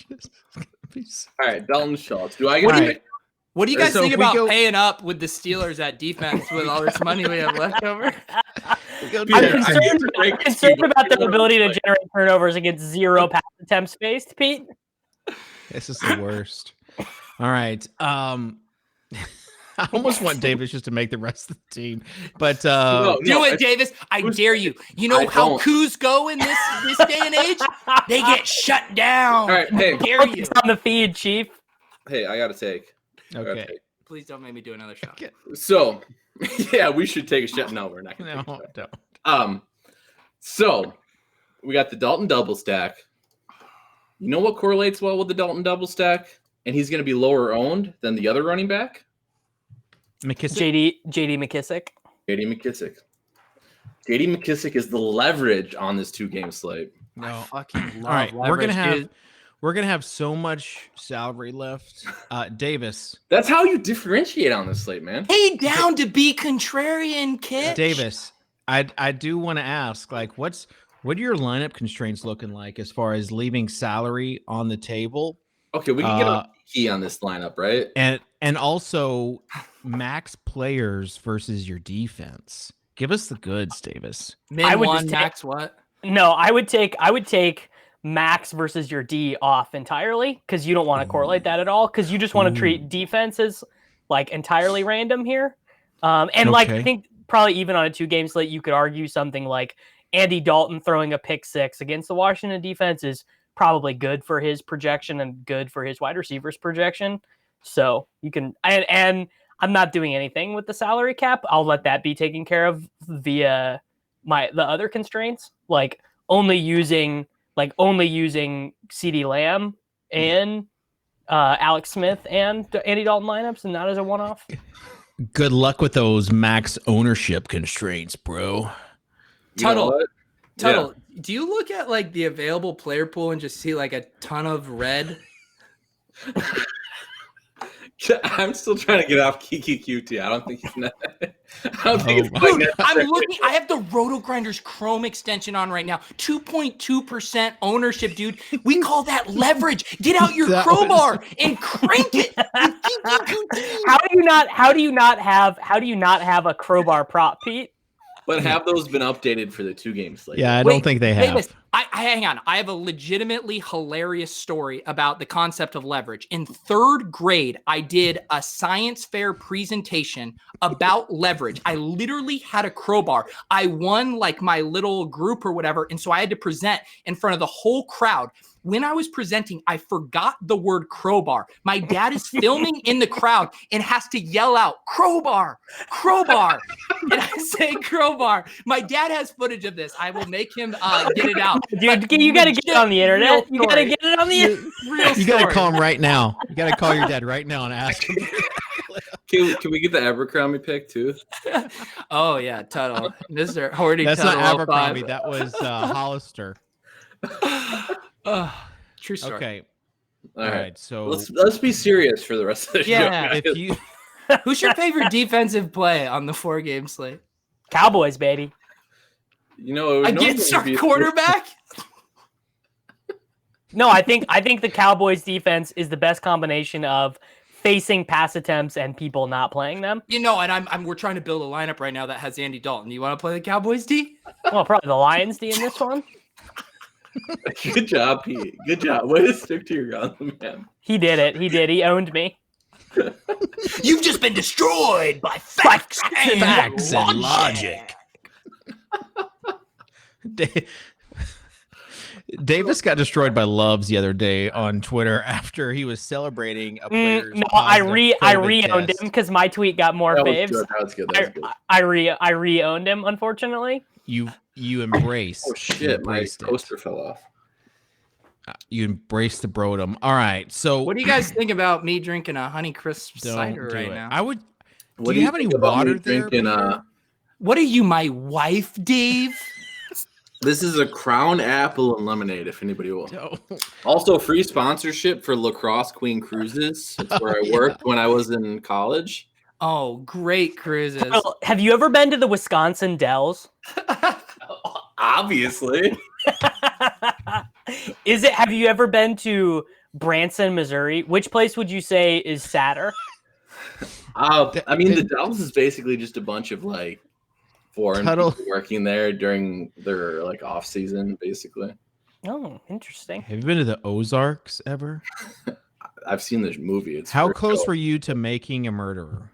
All right, Dalton Schultz. Do I get All a right. What do you guys So think if we about go- paying up with the Steelers at defense with all this money we have left over? Peter, I'm I concerned, hate to break I'm it to concerned you, about but their ability to generate turnovers against 0 pass attempts faced, Pete. This is the worst. All right. I almost want Davis just to make the rest of the team, but No, Do it, Davis. I dare you. You know I how don't. coups go in this day and age? They get shut down. All right, hey, Dare you. It's on the feed, Chief. hey, I got to take. okay. Please don't make me do another shot. So, yeah, we should take a shot. No, we're not going to No, take a shot. don't. So we got the Dalton double stack. You know what correlates well with the Dalton double stack? And he's going to be lower owned than the other running back? McKissick. JD McKissick. JD McKissick. JD McKissick is the leverage on this 2-game slate. No. Fucking All right, leverage, we're gonna have so much salary left. Davis, That's how you differentiate on this slate, man. Hey, down to be contrarian, kid. Davis, I do want to ask, what are your lineup constraints looking like as far as leaving salary on the table? Okay, we can get a key on this lineup, right? And also, max players versus your defense. Give us the goods, Davis. Min one, max what? No, I would take max versus your D off entirely because you don't want to correlate that at all because you just want to treat defense as like entirely random here. And like I think probably even on a 2-game slate, you could argue something like Andy Dalton throwing a pick 6 against the Washington defense is probably good for his projection and good for his wide receivers projection. So you can, and I'm not doing anything with the salary cap. I'll let that be taken care of via the other constraints, like only using CeeDee Lamb and Alex Smith and Andy Dalton lineups and not as a one-off. Good luck with those max ownership constraints, bro. Tuttle, do you look at like the available player pool and just see like a ton of red? I'm still trying to get off Kiki QT. I don't think he's not. I don't think it's quite necessary. I'm looking. I have the RotoGrinders Chrome extension on right now. 2.2% ownership, dude. We call that leverage. Get out your crowbar and crank it. How do you not have a crowbar prop, Pete? But have those been updated for the 2-game slate? Yeah, I don't think they have. Hang on. I have a legitimately hilarious story about the concept of leverage. In 3rd grade, I did a science fair presentation about leverage. I literally had a crowbar. I won like my little group or whatever. And so I had to present in front of the whole crowd. When I was presenting, I forgot the word crowbar. My dad is filming in the crowd and has to yell out, crowbar, crowbar. And I say crowbar. My dad has footage of this. I will make him get it out. Dude, you got to get it on the internet. You got to get it on the internet. You got to call him right now. You got to call your dad right now and ask him. Can we get the Abercrombie pick too? Oh, yeah, Tuttle. Mr. Horty That's Tuttle not Abercrombie. That was Hollister. True story. Okay. All right. So let's be serious for the rest of the show. Yeah. If you Who's your favorite defensive play on the 4-game slate? Cowboys, baby. You know, against our quarterback. No, I think the Cowboys defense is the best combination of facing pass attempts and people not playing them. You know, and we're trying to build a lineup right now that has Andy Dalton. You want to play the Cowboys D? Well, probably the Lions D in this one. Good job, Pete. Good job. Way to stick to your guns, man. He did it. He owned me. You've just been destroyed by facts and logic. Davis got destroyed by Loves the other day on Twitter after he was celebrating a player's I re-owned him because my tweet got more faves. That was good. That was good. I re-owned him, unfortunately. You embrace. Oh shit! My poster fell off. You embrace the brodom. All right. So, what do you guys think about me drinking a Honeycrisp cider right now? I would. Do you have any water there? What are you, my wife, Dave? This is a Crown Apple and Lemonade. If anybody will. Also, free sponsorship for Lacrosse Queen Cruises. That's where I worked when I was in college. Oh, great cruises. Well, have you ever been to the Wisconsin Dells? Obviously. Have you ever been to Branson, Missouri? Which place would you say is sadder? I mean, the Dells is basically just a bunch of like foreign people working there during their like off season, basically. Oh, interesting. Have you been to the Ozarks ever? I've seen this movie. How close were you to making a murderer?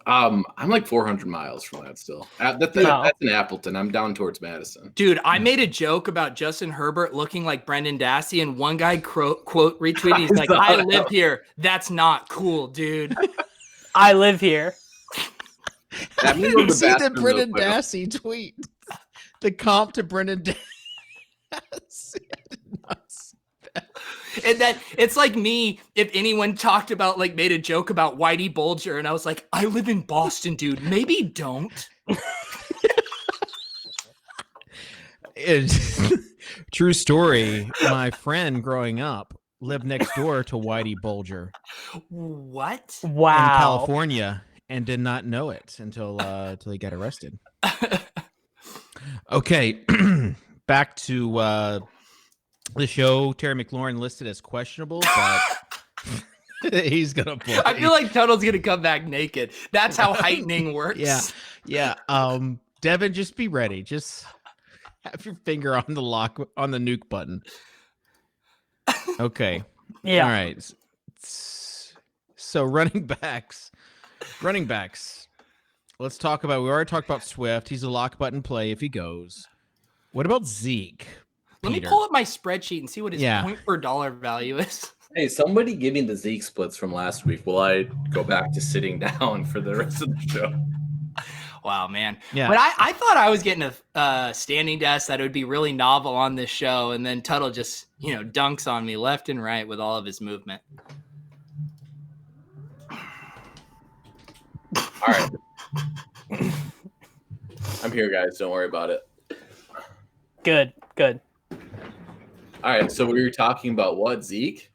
I'm like 400 miles from that still. That's in Appleton. I'm down towards Madison. Dude, I made a joke about Justin Herbert looking like Brendan Dassey, and one guy quote retweeted. He's like, "I live here. That's not cool, dude." I live here. I didn't see the Brendan Dassey tweet. The comp to Brendan Dassey. And that it's like me if anyone talked about like made a joke about Whitey Bulger and I was like, I live in Boston, dude. Maybe don't. True story. My friend growing up lived next door to Whitey Bulger. What? Wow. In California and did not know it until he got arrested. Okay. Back to the show. Terry McLaurin listed as questionable, but He's gonna play. I feel like Tuttle's gonna come back naked. That's how heightening works. Yeah. Devin, just be ready. Just have your finger on the nuke button. Okay. Yeah. All right. So running backs. Let's talk about. We already talked about Swift. He's a lock button play if he goes. What about Zeke? Let me pull up my spreadsheet and see what his point per dollar value is. Hey, somebody give me the Zeke splits from last week. Will I go back to sitting down for the rest of the show? Wow, man. Yeah. But I thought I was getting a standing desk that would be really novel on this show, and then Tuttle just, dunks on me left and right with all of his movement. All right. I'm here, guys. Don't worry about it. Good. All right, so we were talking about what, Zeke?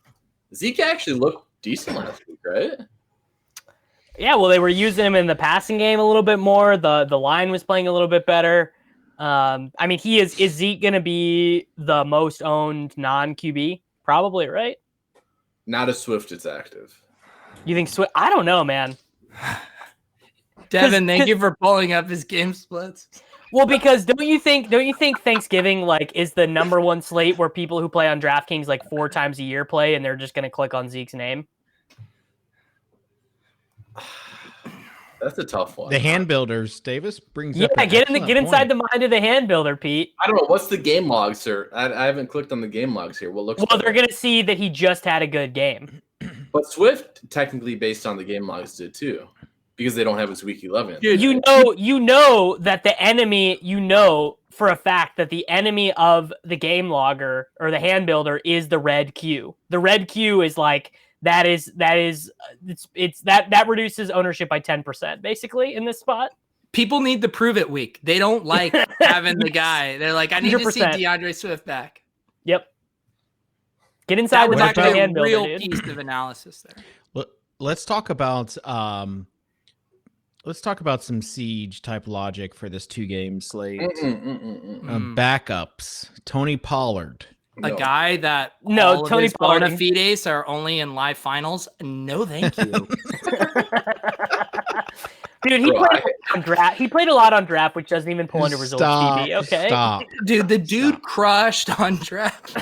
Zeke actually looked decent last week, right? Yeah, well, they were using him in the passing game a little bit more. The line was playing a little bit better. Is Zeke going to be the most owned non-QB? Probably, right? Not as Swift as active. You think Swift? I don't know, man. Devin, thank you for pulling up his game splits. Well, because don't you think Thanksgiving is the number one slate where people who play on DraftKings 4 times a year play, and they're just going to click on Zeke's name? That's a tough one. The hand builders, Davis brings up. Yeah, get inside the mind of the hand builder, Pete. I don't know. What's the game logs, sir? I haven't clicked on the game logs here. What looks? Well, they're going to see that he just had a good game. But Swift, technically, based on the game logs, did too, because they don't have his week 11. Dude, you know that the enemy, for a fact that the enemy of the game logger or the hand builder is the red Q. The red Q is that reduces ownership by 10% basically in this spot. People need the prove it week. They don't like having the guy. They're like, I need 100%. To see DeAndre Swift back. Yep. Get inside the back of the hand builder, real dude. Piece of analysis there. Let's talk about some siege type logic for this 2-game slate. Backups. Tony Pollard. A guy that Tony Pollard bona fides are only in live finals. No, thank you. Dude, he played a lot on draft, which doesn't even pull into results TV. Okay, stop. Dude, the dude crushed on draft.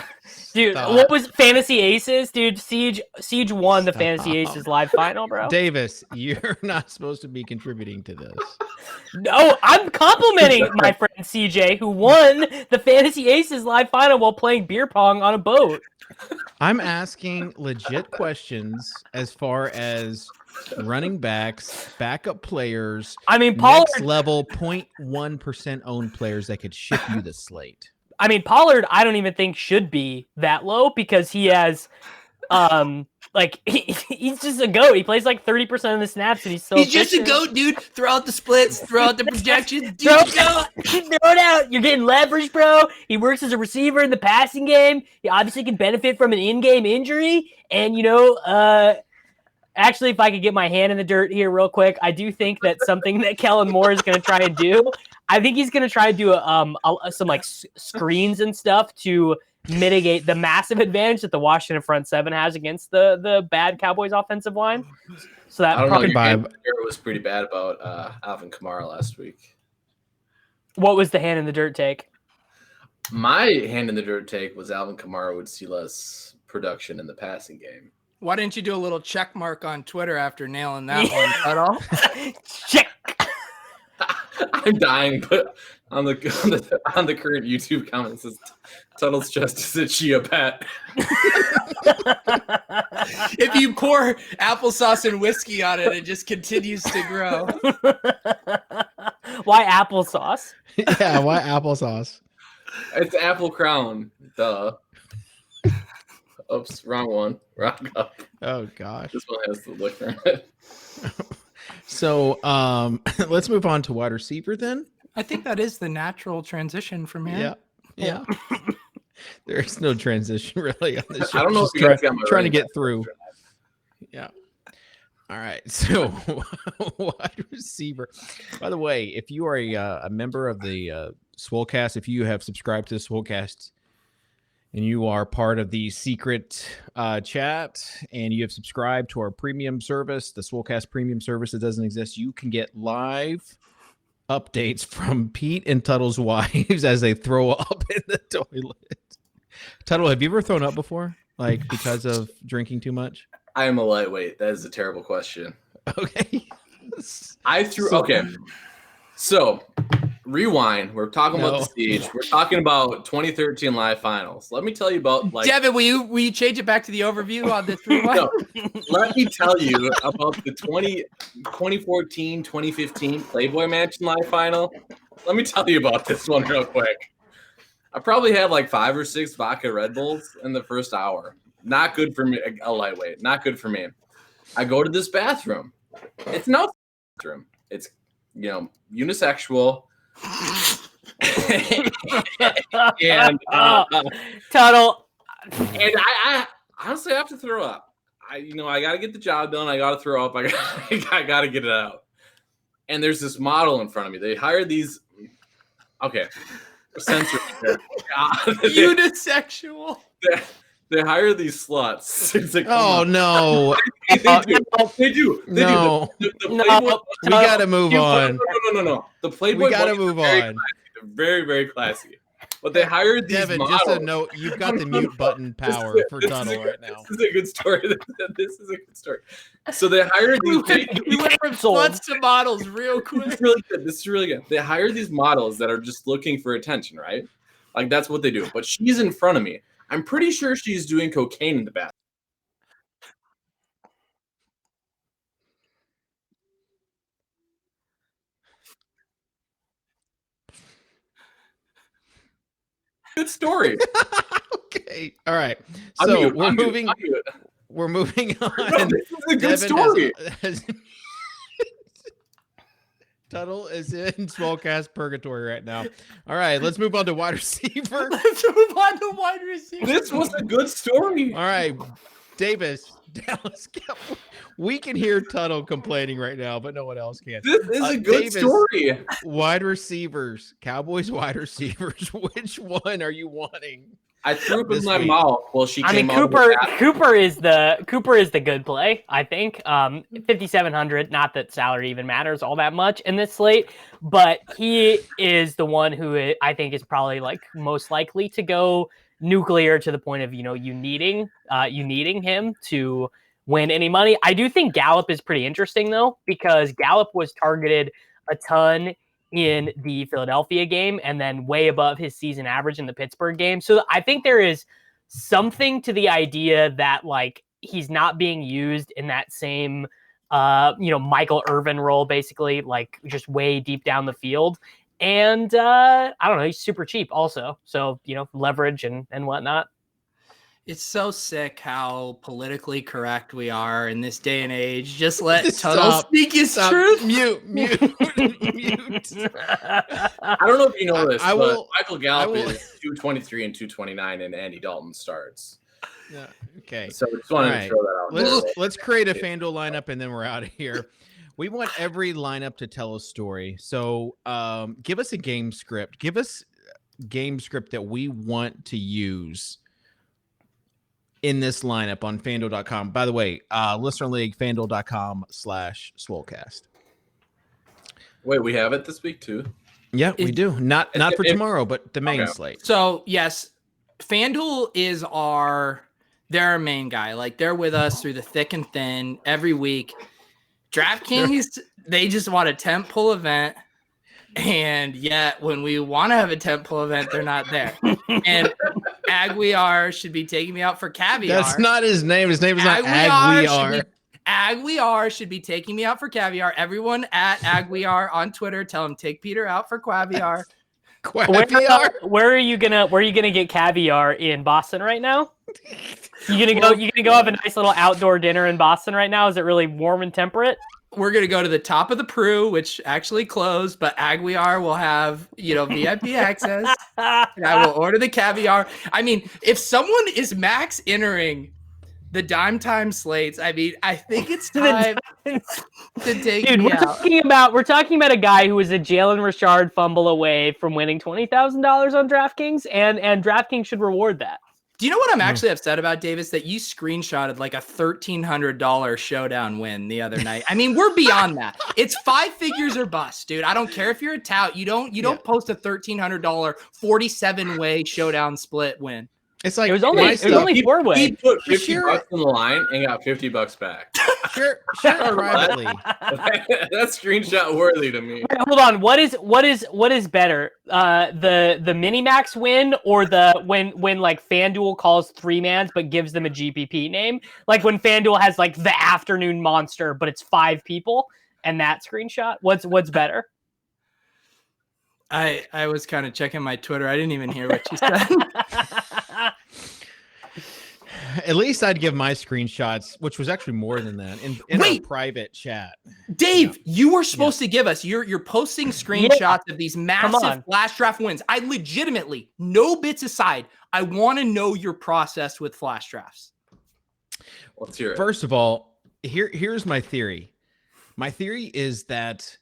Dude, what was Fantasy Aces? Dude, Siege won the Fantasy Aces live final, bro. Davis, you're not supposed to be contributing to this. No, I'm complimenting my friend CJ, who won the Fantasy Aces live final while playing beer pong on a boat. I'm asking legit questions as far as running backs, backup players. Pollard, next level 0.1% owned players that could ship you the slate. Pollard, I don't even think should be that low because he has, he's just a goat. He plays 30% of the snaps and he's just a goat, dude. Throw out the splits, throw out the projections, dude. Throw it out. You're getting leverage, bro. He works as a receiver in the passing game. He obviously can benefit from an in-game injury. And, actually, if I could get my hand in the dirt here real quick, I do think that something that Kellen Moore is going to try and do, I think he's going to try to do some screens and stuff to mitigate the massive advantage that the Washington front seven has against the bad Cowboys offensive line. So that probably was pretty bad about Alvin Kamara last week. What was the hand in the dirt take? My hand in the dirt take was Alvin Kamara would see less production in the passing game. Why didn't you do a little check mark on Twitter after nailing that one, Tuttle? Check. I'm dying, but on the current YouTube comments says Tuttle's just as a chia pet. If you pour applesauce and whiskey on it, it just continues to grow. Why applesauce? Yeah, why applesauce? It's Apple Crown. Duh. Oops, wrong one. Wrong cup. Oh gosh. This one has the liquor in it. So let's move on to wide receiver then. I think that is the natural transition from here. Yeah. There's no transition really on this show. I don't know if you guys got my trying to get through. Yeah. All right. So wide receiver. By the way, if you are a member of the Swolecast, if you have subscribed to the Swolecast, and you are part of the secret chat, and you have subscribed to our premium service, the Swolecast premium service that doesn't exist, you can get live updates from Pete and Tuttle's wives as they throw up in the toilet. Tuttle, have you ever thrown up before? Like because of drinking too much? I am a lightweight. That is a terrible question. Okay. So rewind. We're talking about the stage. We're talking about 2013 live finals. Let me tell you about Devin, will you change it back to the overview on this rewind? No, let me tell you about the 2014, 2015 Playboy Mansion live final. Let me tell you about this one real quick. I probably had like 5 or 6 vodka Red Bulls in the first hour. Not good for me, a lightweight. Not good for me. I go to this bathroom. It's no bathroom. It's, unisexual. And Tuttle. And I honestly have to throw up. I got to get the job done. I got to throw up. I got to get it out. And there's this model in front of me. They hired these. Okay. Censor. Unisexual. They hire these sluts. Like, oh no! They do. We gotta move on. No. The Playboy. We gotta move on. They're very, very classy. But they hired these Devin, models. just a note: you've got the mute button power for Tuttle right now. This is a good story. This is a good story. So they hired these. We went from sluts to models real quick. This is really good. They hire these models that are just looking for attention, right? Like that's what they do. But she's in front of me. I'm pretty sure she's doing cocaine in the bathroom. Good story. Okay. All right. So we're moving on. No, this is a good story. Tuttle is in Swolecast purgatory right now. All right, let's move on to wide receiver. This was a good story. All right, Davis, Dallas. We can hear Tuttle complaining right now, but no one else can. This is a good story. Wide receivers, Cowboys wide receivers. Which one are you wanting? I threw up in my mouth. Well, she came out. Cooper is the good play, I think. 5,700. Not that salary even matters all that much in this slate, but he is the one who I think is probably like most likely to go nuclear to the point of you needing him to win any money. I do think Gallup is pretty interesting though, because Gallup was targeted a ton in the Philadelphia game and then way above his season average in the Pittsburgh game. So I think there is something to the idea that like he's not being used in that same Michael Irvin role, basically like just way deep down the field. And I don't know, he's super cheap also. So, leverage and whatnot. It's so sick how politically correct we are in this day and age. Just let Tuttle speak his truth. Mute. I don't know if you know this, but Michael Gallup is 223 and 229, and Andy Dalton starts. Yeah. Okay. So I just wanted to throw that out. Let's create a FanDuel lineup, and then we're out of here. We want every lineup to tell a story. So give us a game script. Give us a game script that we want to use in this lineup on FanDuel.com. By the way, Listener League, FanDuel.com/Swolecast. Wait, we have it this week too? Yeah, we do. Not for tomorrow, but the main slate. So yes, FanDuel is they're our main guy. Like they're with us through the thick and thin every week. DraftKings, they just want a tentpole event. And yet when we want to have a tentpole event, they're not there. And Aguiar should be taking me out for caviar. That's not his name. His name is not Aguiar. Aguiar should be taking me out for caviar. Everyone at Aguiar on Twitter, tell him take Peter out for caviar. Where are you gonna get caviar in Boston right now? You gonna go have a nice little outdoor dinner in Boston right now? Is it really warm and temperate? We're going to go to the top of the Pru, which actually closed, but Aguiar will have, VIP access. And I will order the caviar. I mean, if someone is max entering the dime time slates, I think it's time to take Dude, we're talking about a guy who was a Jalen Richard fumble away from winning $20,000 on DraftKings, and DraftKings should reward that. Do you know what I'm actually upset about, Davis? That you screenshotted like a $1,300 showdown win the other night. I mean, we're beyond that. It's 5 figures or bust, dude. I don't care if you're a tout. You don't post a $1,300 47-way showdown split win. It's like it was only 4-way. He put $50 on the line and got $50 back. Share privately. That's screenshot worthy to me. Wait, hold on. What is better? The mini max win or the when like FanDuel calls 3-mans but gives them a GPP name? Like when FanDuel has like the afternoon monster, but it's 5 people and that screenshot. What's better? I was kind of checking my Twitter. I didn't even hear what you said. At least I'd give my screenshots, which was actually more than that, in a private chat. Dave, you were supposed to give us. You're posting screenshots of these massive flash draft wins. I legitimately, no bits aside, I want to know your process with flash drafts. Let's hear it. First of all, here's my theory. My theory is that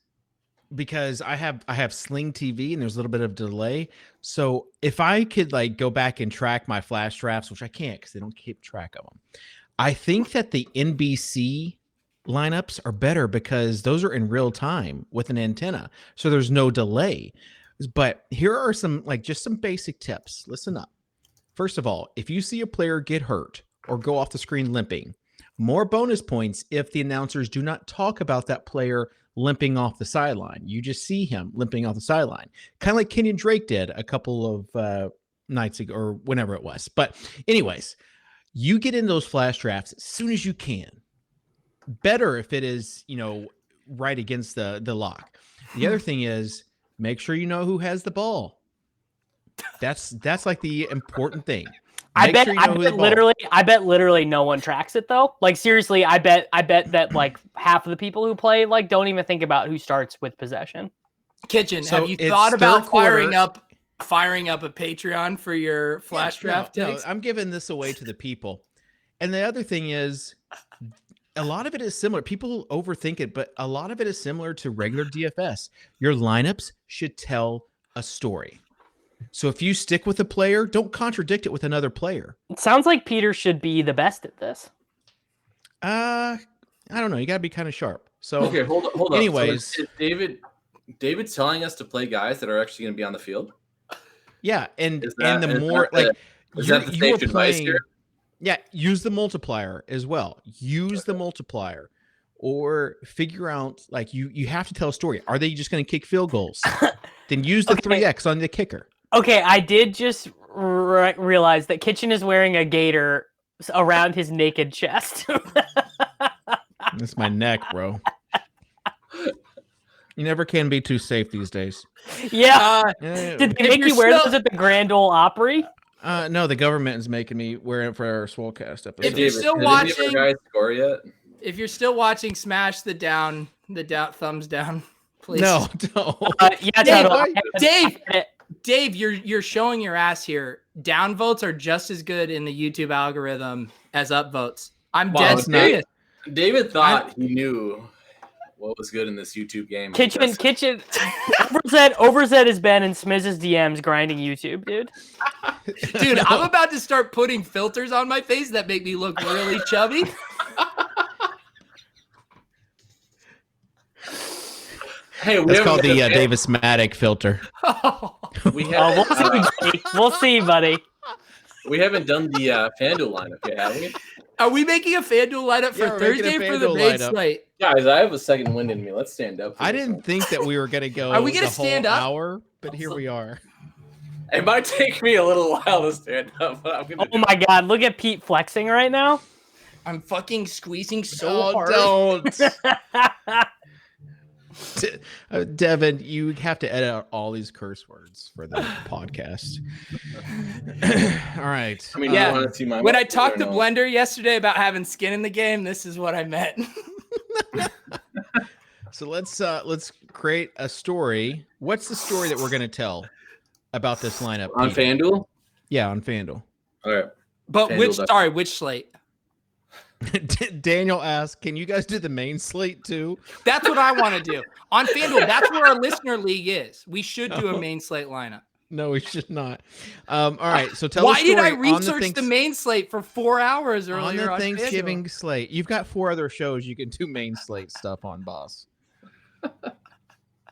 because I have Sling TV and there's a little bit of delay. So if I could like go back and track my flash drafts, which I can't because they don't keep track of them. I think that the NBC lineups are better because those are in real time with an antenna. So there's no delay. But here are some just some basic tips. Listen up. First of all, if you see a player get hurt or go off the screen limping, more bonus points if the announcers do not talk about that player limping off the sideline. You just see him limping off the sideline, kind of like Kenyon Drake did a couple of nights ago or whenever it was. But anyways, you get in those flash drafts as soon as you can. Better if it is, right against the lock. The other thing is make sure you know who has the ball. That's like the important thing. I bet literally no one tracks it though. Like seriously, I bet that like half of the people who play like don't even think about who starts with possession. Kitchen, have you thought about firing up a Patreon for your flash draft? No, I'm giving this away to the people. And the other thing is a lot of it is similar. People overthink it, but a lot of it is similar to regular DFS. Your lineups should tell a story. So if you stick with a player, don't contradict it with another player. It sounds like Peter should be the best at this. I don't know. You got to be kind of sharp. So okay, hold on. Anyways, so is David's telling us to play guys that are actually going to be on the field. Yeah, and the safe advice here? Yeah, use the multiplier as well. Use the multiplier, or figure out you have to tell a story. Are they just going to kick field goals? Then use the 3x on the kicker. Okay, I did just realize that Kitchen is wearing a gator around his naked chest. That's my neck, bro. You never can be too safe these days. Yeah. Did they make you wear those at the Grand Ole Opry? No, the government is making me wear it for our Swolecast episode. If you're still watching, guys score yet? If you're still watching, smash the thumbs down, please. No, don't. Dave, you're showing your ass here. Down votes are just as good in the YouTube algorithm as up votes. I'm dead serious. David thought he knew what was good in this YouTube game. Kitchen. Overzet has been in Smiz's DMs grinding YouTube, dude. Dude, I'm about to start putting filters on my face that make me look really chubby. Hey, that's called the Davis Mattek filter. We'll see, buddy. We haven't done the FanDuel lineup yet, have we? Are we making a FanDuel lineup for Thursday for the main slate? Guys, I have a second wind in me. Let's stand up. I didn't think that we were going to go are we gonna stand up? Hour, but here we are. It might take me a little while to stand up. But my God, look at Pete flexing right now. I'm fucking squeezing so hard. Don't. Devin, you have to edit out all these curse words for the podcast. All right. I mean, you want to see my when I talked to Blender yesterday about having skin in the game, this is what I meant. So let's create a story. What's the story that we're going to tell about this lineup on FanDuel? Yeah, on FanDuel. All right. But which slate? Daniel asked, can you guys do the main slate too? That's what I want to do. On FanDuel, that's where our listener league is. We should do a main slate lineup. No, we should not. All right. So tell Why the story did I on research the main slate for 4 hours earlier on on the Thanksgiving FanDuel? slate? You've got 4 other shows you can do main slate stuff on, boss.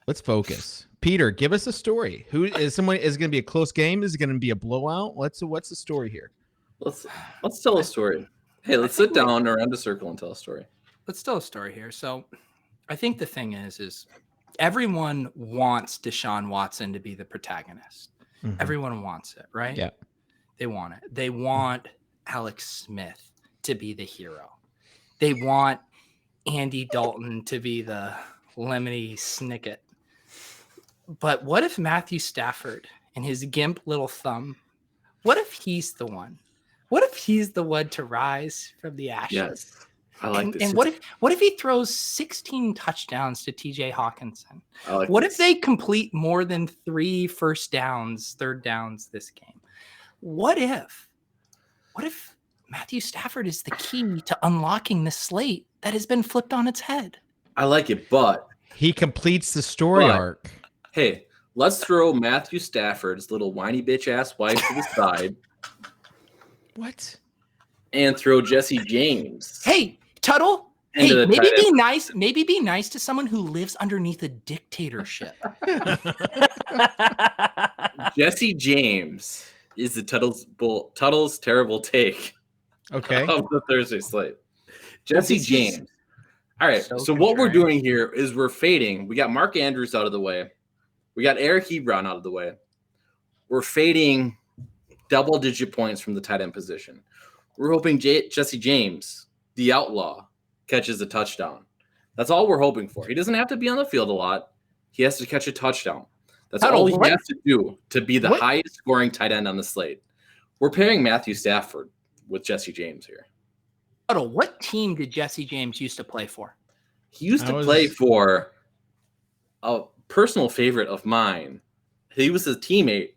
Let's focus. Peter, give us a story. Who is someone? Is it going to be a close game? Is it going to be a blowout? What's the story here? Let's tell a story. Hey, let's sit down around a circle and tell a story. Let's tell a story here. So I think the thing is everyone wants Deshaun Watson to be the protagonist. Mhm. Everyone wants it, right? Yeah. They want it. They want Alex Smith to be the hero. They want Andy Dalton to be the lemony snicket. But what if Matthew Stafford and his gimp little thumb, what if he's the one? What if he's the one to rise from the ashes? Yes. I like this. And what if he throws 16 touchdowns to TJ Hawkinson? What If they complete more than 3 third downs this game? What if Matthew Stafford is the key to unlocking the slate that has been flipped on its head? I like it, but He completes the story arc. hey, let's throw Matthew Stafford's little whiny bitch ass wife to the side What? and throw Jesse James. Hey, Tuttle. Into Hey, the maybe tight be end. nice. Maybe be nice to someone who lives underneath a dictatorship. Jesse James is the Tuttle's terrible take Okay. of the Thursday slate. Jesse This is James. All right. so So what we're contrarian. doing here is we're fading. We got Mark Andrews out of the way. We got Eric Ebron out of the way. We're fading double-digit points from the tight end position. We're hoping Jesse James, the outlaw, catches a touchdown. That's all we're hoping for. He doesn't have to be on the field a lot. He has to catch a touchdown. That's Tuttle, all he what- has to do to be the what- highest scoring tight end on the slate. We're pairing Matthew Stafford with Jesse James here. Tuttle, what team did Jesse James used to play for? He used to play for a personal favorite of mine. He was a teammate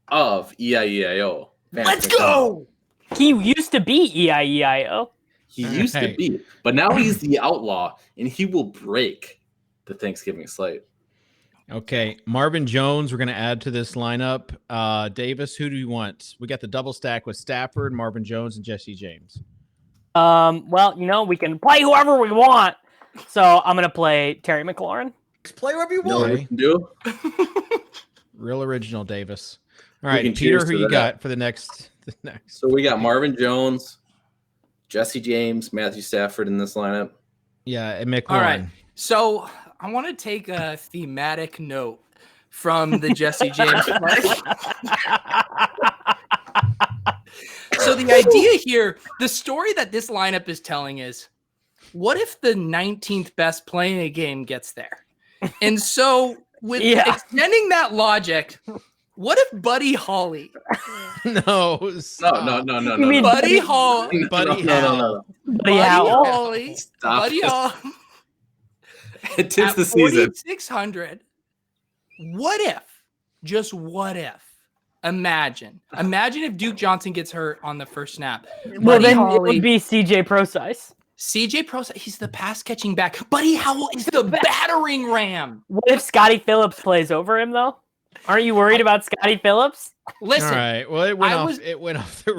of EIEIO. Let's go. He used to be EIEIO. He used to be, but now he's the outlaw, and he will break the Thanksgiving slate. Okay. Marvin Jones, we're going to add to this lineup. Davis, who do you want? We got the double stack with Stafford, Marvin Jones, and Jesse James. Well, we can play whoever we want. So I'm gonna play Terry McLaurin. Play whatever you You know want. what we can do? Real original, Davis. All We right, can Peter, cheers who to you that. got for the next? So we got Marvin Jones, Jesse James, Matthew Stafford in this lineup. Yeah, and McLaurin. All right. So I want to take a thematic note from the Jesse James play. So the idea here, the story that this lineup is telling is, what if the 19th best play in a game gets there? And so with extending that logic, what if Buddy Holly? No, No. You mean Buddy Hall. Buddy No. Howell. Buddy Howell? Holly. Stop Buddy this. Hall. It is the season. 4,600. What if? Just what if? Imagine if Duke Johnson gets hurt on the first snap. Well, Buddy then it Holly, would be CJ Procise. CJ Prosa. He's the pass catching back. Buddy Howell is the battering ram. What if Scotty Phillips plays over him though? Aren't you worried about Scotty Phillips? Listen, All right. Well, it went I off. was- It went off the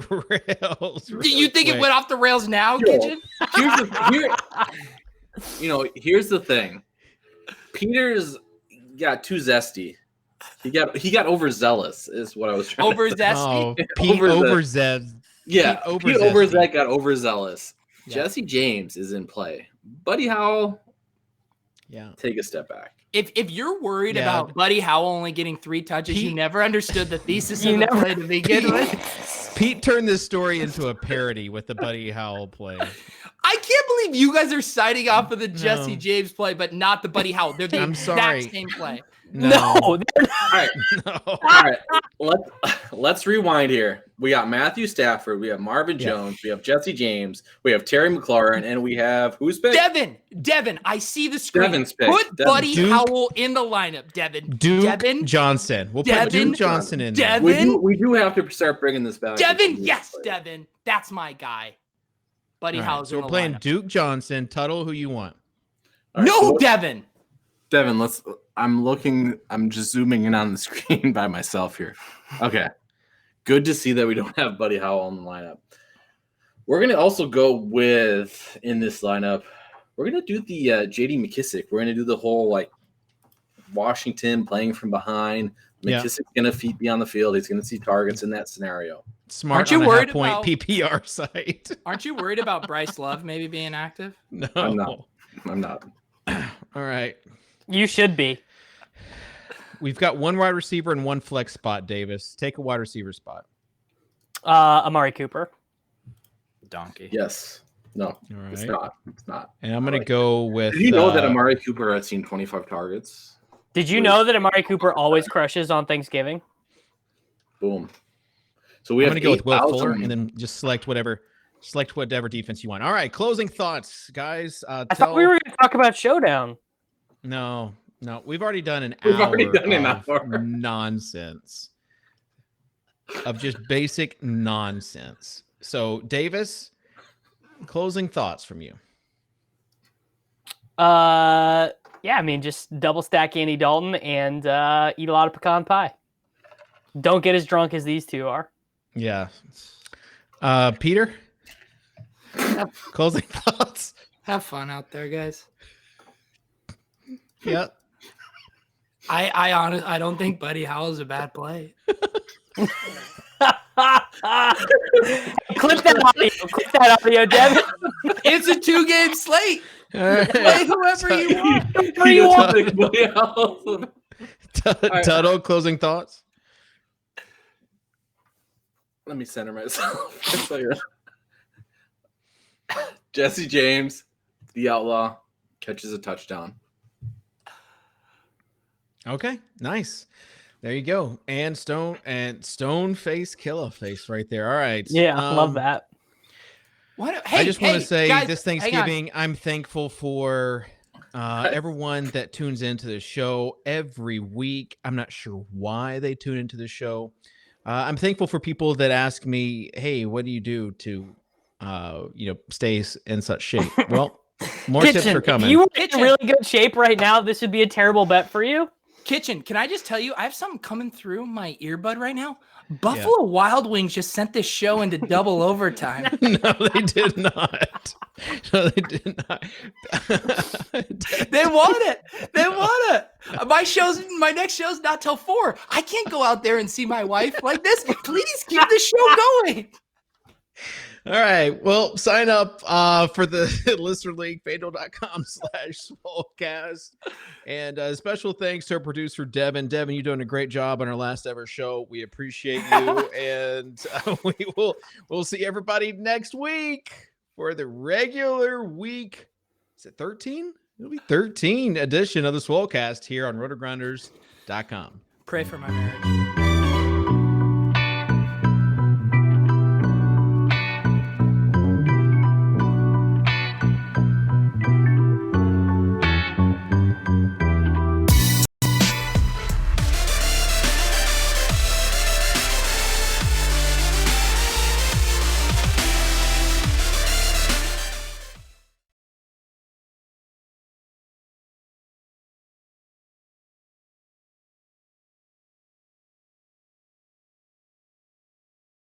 rails. do you think it quick. went off the rails now, Kitchen? Here's the thing. Peter's got too zesty. He got overzealous, is what I was trying to say. Overzesty. Oh, Pete Overzet. Yeah, Pete Pete Overzet. Overzet got overzealous. Yeah. Jesse James is in play. Buddy Howell, Yeah. take a step back. If you're worried Yeah. about Buddy Howell only getting 3 touches, you Pete- never understood the thesis You of the never- play to begin with. Pete turned this story into a parody with the Buddy Howell play. I can't believe you guys are citing off of the Jesse No. James play, but not the Buddy Howell. They're the I'm exact sorry. same play. No, All right, No. all right. Let's rewind here. We got Matthew Stafford, we have Marvin Yeah. Jones, we have Jesse James, we have Terry McLaurin, and we have who's picked? Devin, I see the screen. Devin's pick. Put Devin. Buddy Duke- Howell in the lineup, Devin. Duke Devin, Johnson. We'll put Devin- Duke Johnson in there. Devin- We do have to start bringing this back. Devin, yes, Devin. That's my guy. Buddy All right, Howell's so in we're the playing lineup. Duke Johnson. Tuttle, who you want? All right, No, so Devin. Devin, I'm just zooming in on the screen by myself here. Okay. Good to see that we don't have Buddy Howell in the lineup. We're going to also go with, in this lineup, we're going to do the J.D. McKissick. We're going to do the whole, like, Washington playing from behind. McKissick's going to be on the field. He's going to see targets in that scenario. Smart. Aren't you on a worried half-point about PPR site? Aren't you worried about Bryce Love maybe being active? No, I'm not. All right. You should be. We've got one wide receiver and one flex spot, Davis. Take a wide receiver spot. Amari Cooper. Donkey. Yes. No, All right. It's not. It's not. And I'm going to go with... Did you know that Amari Cooper had seen 25 targets? Did you know that Amari Cooper always crushes on Thanksgiving? Boom. So I'm going to go with Will Fuller and then just select whatever defense you want. All right, closing thoughts, guys. I thought we were going to talk about Showdown. No, we've already done an hour of nonsense, of just basic nonsense. So, Davis, closing thoughts from you. Yeah, I mean, just double stack Andy Dalton and eat a lot of pecan pie. Don't get as drunk as these two are. Yeah. Peter, closing thoughts. Have fun out there, guys. Yep. I don't think Buddy Howell is a bad play. Clip that audio, Devin. It's a 2-game slate. Right. Play whoever you want. Tuttle, closing thoughts. Let me center myself. Jesse James, the outlaw, catches a touchdown. Okay, nice. There you go. And Stone face, killer face right there. All right. Yeah, I love that. I just want to say guys, this Thanksgiving, I'm thankful for everyone that tunes into the show every week. I'm not sure why they tune into the show. I'm thankful for people that ask me, hey, what do you do to, stay in such shape? Well, more tips are coming. If you were in really good shape right now, this would be a terrible bet for you. Kitchen, can I just tell you, I have something coming through my earbud right now. Buffalo Wild Wings just sent this show into double overtime. No, they did not. No, they did not. They want it. They want it. My next show's not till 4. I can't go out there and see my wife like this. Please keep the show going. All right. Well, sign up for the Listener League, FANDUEL.com/Swolecast. And special thanks to our producer, Devin. Devin, you're doing a great job on our last ever show. We appreciate you. And we'll see everybody next week for the regular week. Is it 13? It'll be 13 edition of the Swolecast here on RotoGrinders.com. Pray for my marriage.